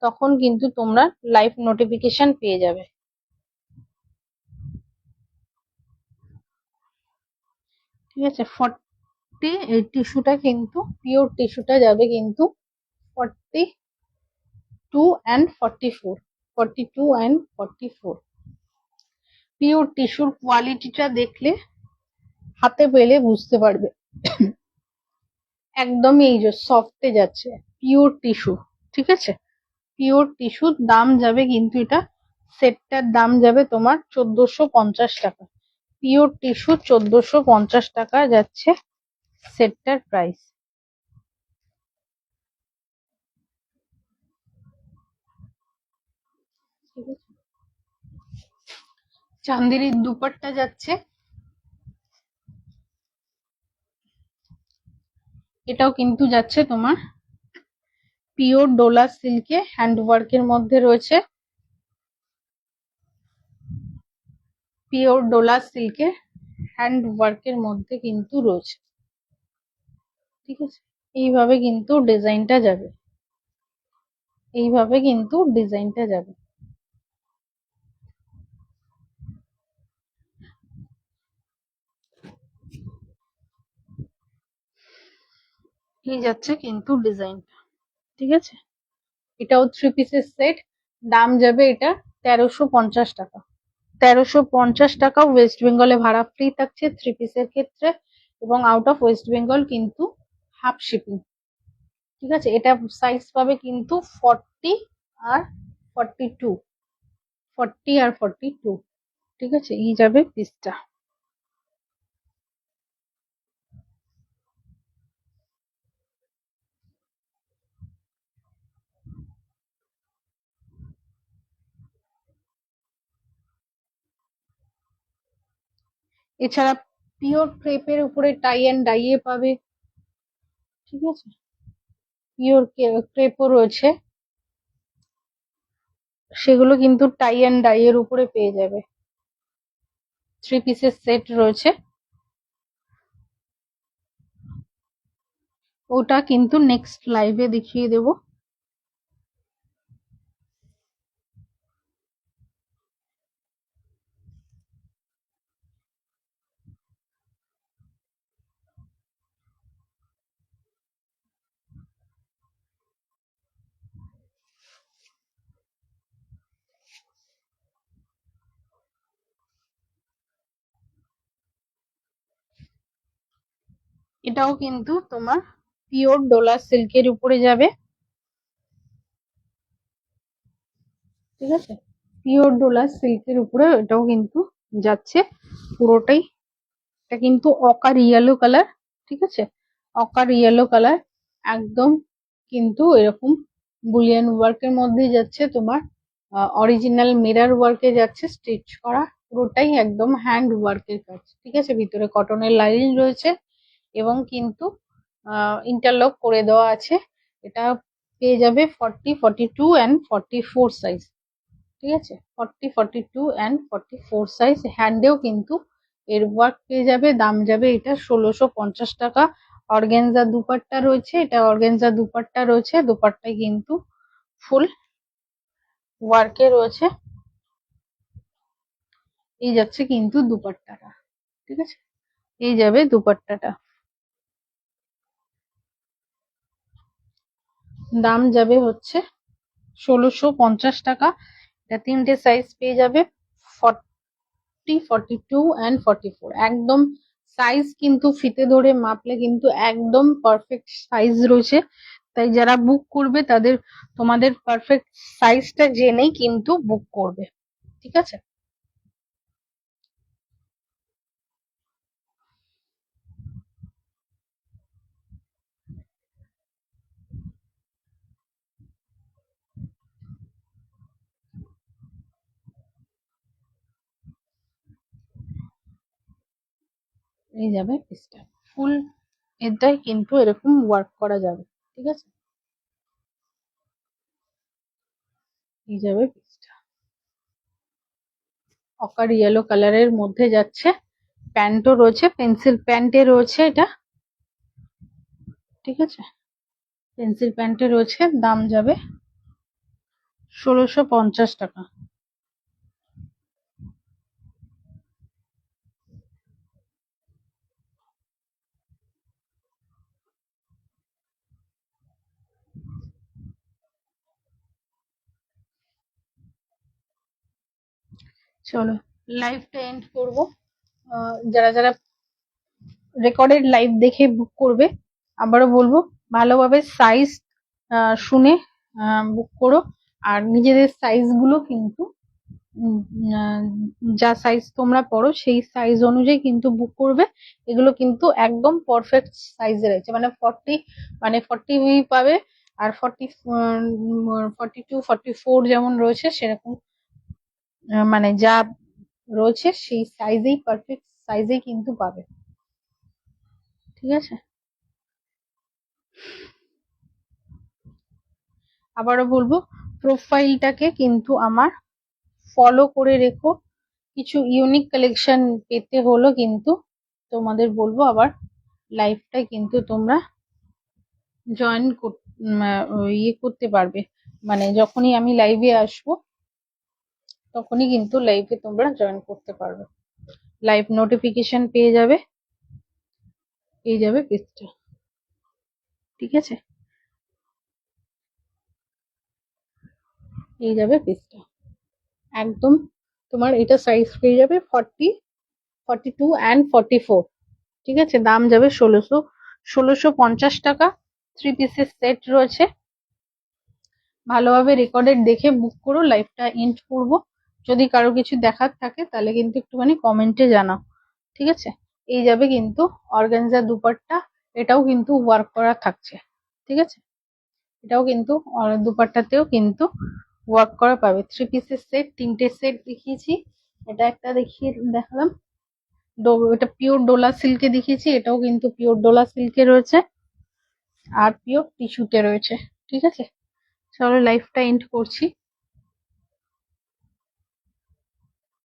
তখন কিন্তু তোমরা লাইভ নোটিফিকেশন পেয়ে যাবে। ঠিক আছে, 40 এই টিস্যুটা কিন্তু পিওর টিস্যুটা যাবে কিন্তু 42 অ্যান্ড 44, 42 অ্যান্ড 44। পিওর টিস্যুর কোয়ালিটিটা দেখলে হাতে পেলে বুঝতে পারবে, একদমই এই যে সফটে যাচ্ছে, পিওর টিস্যু। ঠিক আছে, পিওর টিস্যুর দাম যাবে কিন্তু এটা সেটটার দাম যাবে তোমার 1450 টাকা। পিওর টিস্যু 1450 টাকা যাচ্ছে সেটটার প্রাইস। ঠিক আছে, চান্দেরির দুপাট্টা যাচ্ছে, এটাও কিন্তু যাচ্ছে তোমার পিওর ডোলা সিল্কে হ্যান্ড ওয়ার্কের মধ্যে রয়েছে, পিওর ডোলা সিল্কে হ্যান্ড ওয়ার্কের মধ্যে কিন্তু রয়েছে। ঠিক আছে, এইভাবে কিন্তু ডিজাইনটা যাবে, এইভাবে কিন্তু ডিজাইনটা যাবে। এই যাচ্ছে কিন্তু ডিজাইনটা। ঠিক আছে, এটাও থ্রি পিসের সেট, দাম যাবে এটা 1350 টাকা। 1350 টাকা, ওয়েস্ট বেঙ্গলে ভাড়া ফ্রি থাকছে থ্রি পিসের ক্ষেত্রে, এবং আউট অফ ওয়েস্ট বেঙ্গল কিন্তু হাফ শিপিং। ঠিক আছে, এটা সাইজ পাবে কিন্তু 40 আর 42, 40 আর 42। ঠিক আছে, এই যাবে পিসটা। এছাড়া পিওর ক্রেপের উপরে টাই অ্যান্ড ডাইয়ে পাবে। ঠিক আছে, পিওর ক্রেপও রয়েছে, সেগুলো কিন্তু টাই অ্যান্ড ডাই এর উপরে পেয়ে যাবে। থ্রি পিসের সেট রয়েছে, ওটা কিন্তু নেক্সট লাইভে দেখিয়ে দেব। এটাও কিন্তু তোমার পিওর ডোলা সিল্কের উপরে যাবে, ঠিক আছে। পিওর ডোলা সিল্কের উপরে এটাও কিন্তু যাচ্ছে পুরোটাই। এটা কিন্তু অকার ইয়েলো কালার, ঠিক আছে, অকার ইয়েলো কালার একদম কিন্তু এরকম বুলিয়ান ওয়ার্কের মধ্যে যাচ্ছে তোমার, অরিজিনাল মিরর ওয়ার্কে যাচ্ছে, স্টিচ করা পুরোটাই একদম হ্যান্ড ওয়ার্কের কাজ, ঠিক আছে। ভিতরে কটনের লাইনিং রয়েছে এবং কিন্তু ইন্টারলক করে দেওয়া আছে। এটা পেয়ে যাবে 40, 42 অ্যান্ড 44 সাইজ, ঠিক আছে। 40, 42 অ্যান্ড 44 সাইজ। হ্যান্ডেও কিন্তু এর ওয়ার্ক পেয়ে যাবে। দাম যাবে এটা 1650 টাকা। অর্গানজা দুপাট্টা রয়েছে, এটা অর্গানজা দুপাট্টা রয়েছে, দুপাট্টায় কিন্তু ফুল ওয়ার্কে রয়েছে। এই যাচ্ছে কিন্তু দুপাট্টাটা, ঠিক আছে, এই যাবে দুপাট্টাটা। দাম যাবে হচ্ছে 1650 টাকা। এটা তিনটে সাইজ পেয়ে যাবে, 40, 42 অ্যান্ড 44। একদম সাইজ কিন্তু ফিতে ধরে মাপলে কিন্তু একদম পারফেক্ট সাইজ রয়েছে। তাই যারা বুক করবে তাদের তোমাদের পারফেক্ট সাইজটা জেনেই কিন্তু বুক করবে, ঠিক আছে। এই যাবে পিসটা ফুল, এটাই কিন্তু এরকম ওয়ার্ক করা যাবে, ঠিক আছে। এই যাবে পিসটা অকার ইয়েলো কালারের মধ্যে যাচ্ছে। প্যান্টও রয়েছে, পেন্সিল প্যান্টে রয়েছে এটা, ঠিক আছে। পেন্সিল প্যান্টে রয়েছে। দাম যাবে 1650 টাকা। চলো লাইভটা এন্ড করবো। যারা যারা রেকর্ডেড লাইভ দেখে বুক করবে, আবারও বলবো ভালোভাবে সাইজ শুনে বুক করো। আর নিজেদের সাইজ গুলো কিন্তু উম, আহ, যা সাইজ তোমরা পড়ো সেই সাইজ অনুযায়ী কিন্তু বুক করবে। এগুলো কিন্তু একদম পারফেক্ট সাইজে রয়েছে, মানে 40, মানে 40 পাবে, আর 42, 44 যেমন রয়েছে সেরকম, মানে যা রয়েছে সেই সাইজেই, পারফেক্ট সাইজেই কিন্তু পাবে, ঠিক আছে। আবারও বলবো প্রোফাইলটাকে কিন্তু আমার ফলো করে রেখো। কিছু ইউনিক কালেকশন পেতে হলো কিন্তু তোমাদের বলবো আবার লাইভটাই কিন্তু তোমরা জয়েন ইয়ে করতে পারবে, মানে যখনই আমি লাইভে আসবো তখনই কিন্তু লাইভে তোমরা জয়েন করতে পারবে। লাইভ নোটিফিকেশন পেয়ে যাবে, এই যাবে পেজটা, ঠিক আছে। এই যাবে পেজটা একদম তোমার, এটা সাইজ পেয়ে যাবে 40, 42 অ্যান্ড 44, ঠিক আছে। দাম যাবে 1650 টাকা। 3 পিসের সেট রয়েছে। ভালোভাবে রেকর্ডেড দেখে বুক করো। লাইভটা এন্ড করবো। যদি কারো কিছু দেখার থাকে তাহলে কিন্তু একটুখানি কমেন্টে জানাও, ঠিক আছে। এই যাবে কিন্তু অর্গানজা দুপাট্টা, এটাও কিন্তু ওয়ার্ক করা থাকছে, ঠিক আছে। এটাও কিন্তু দুপাট্টাতেও কিন্তু ওয়ার্ক করা পাবে। 3 পিসের সেট, তিনটে সেট দেখিয়েছি। এটা একটা দেখালাম, এটা পিওর ডোলা সিল্কে দেখিয়েছি, এটাও কিন্তু পিওর ডোলা সিল্কে রয়েছে আর পিওর টিস্যুতে রয়েছে, ঠিক আছে। চলো লাইভটা এন্ড করছি।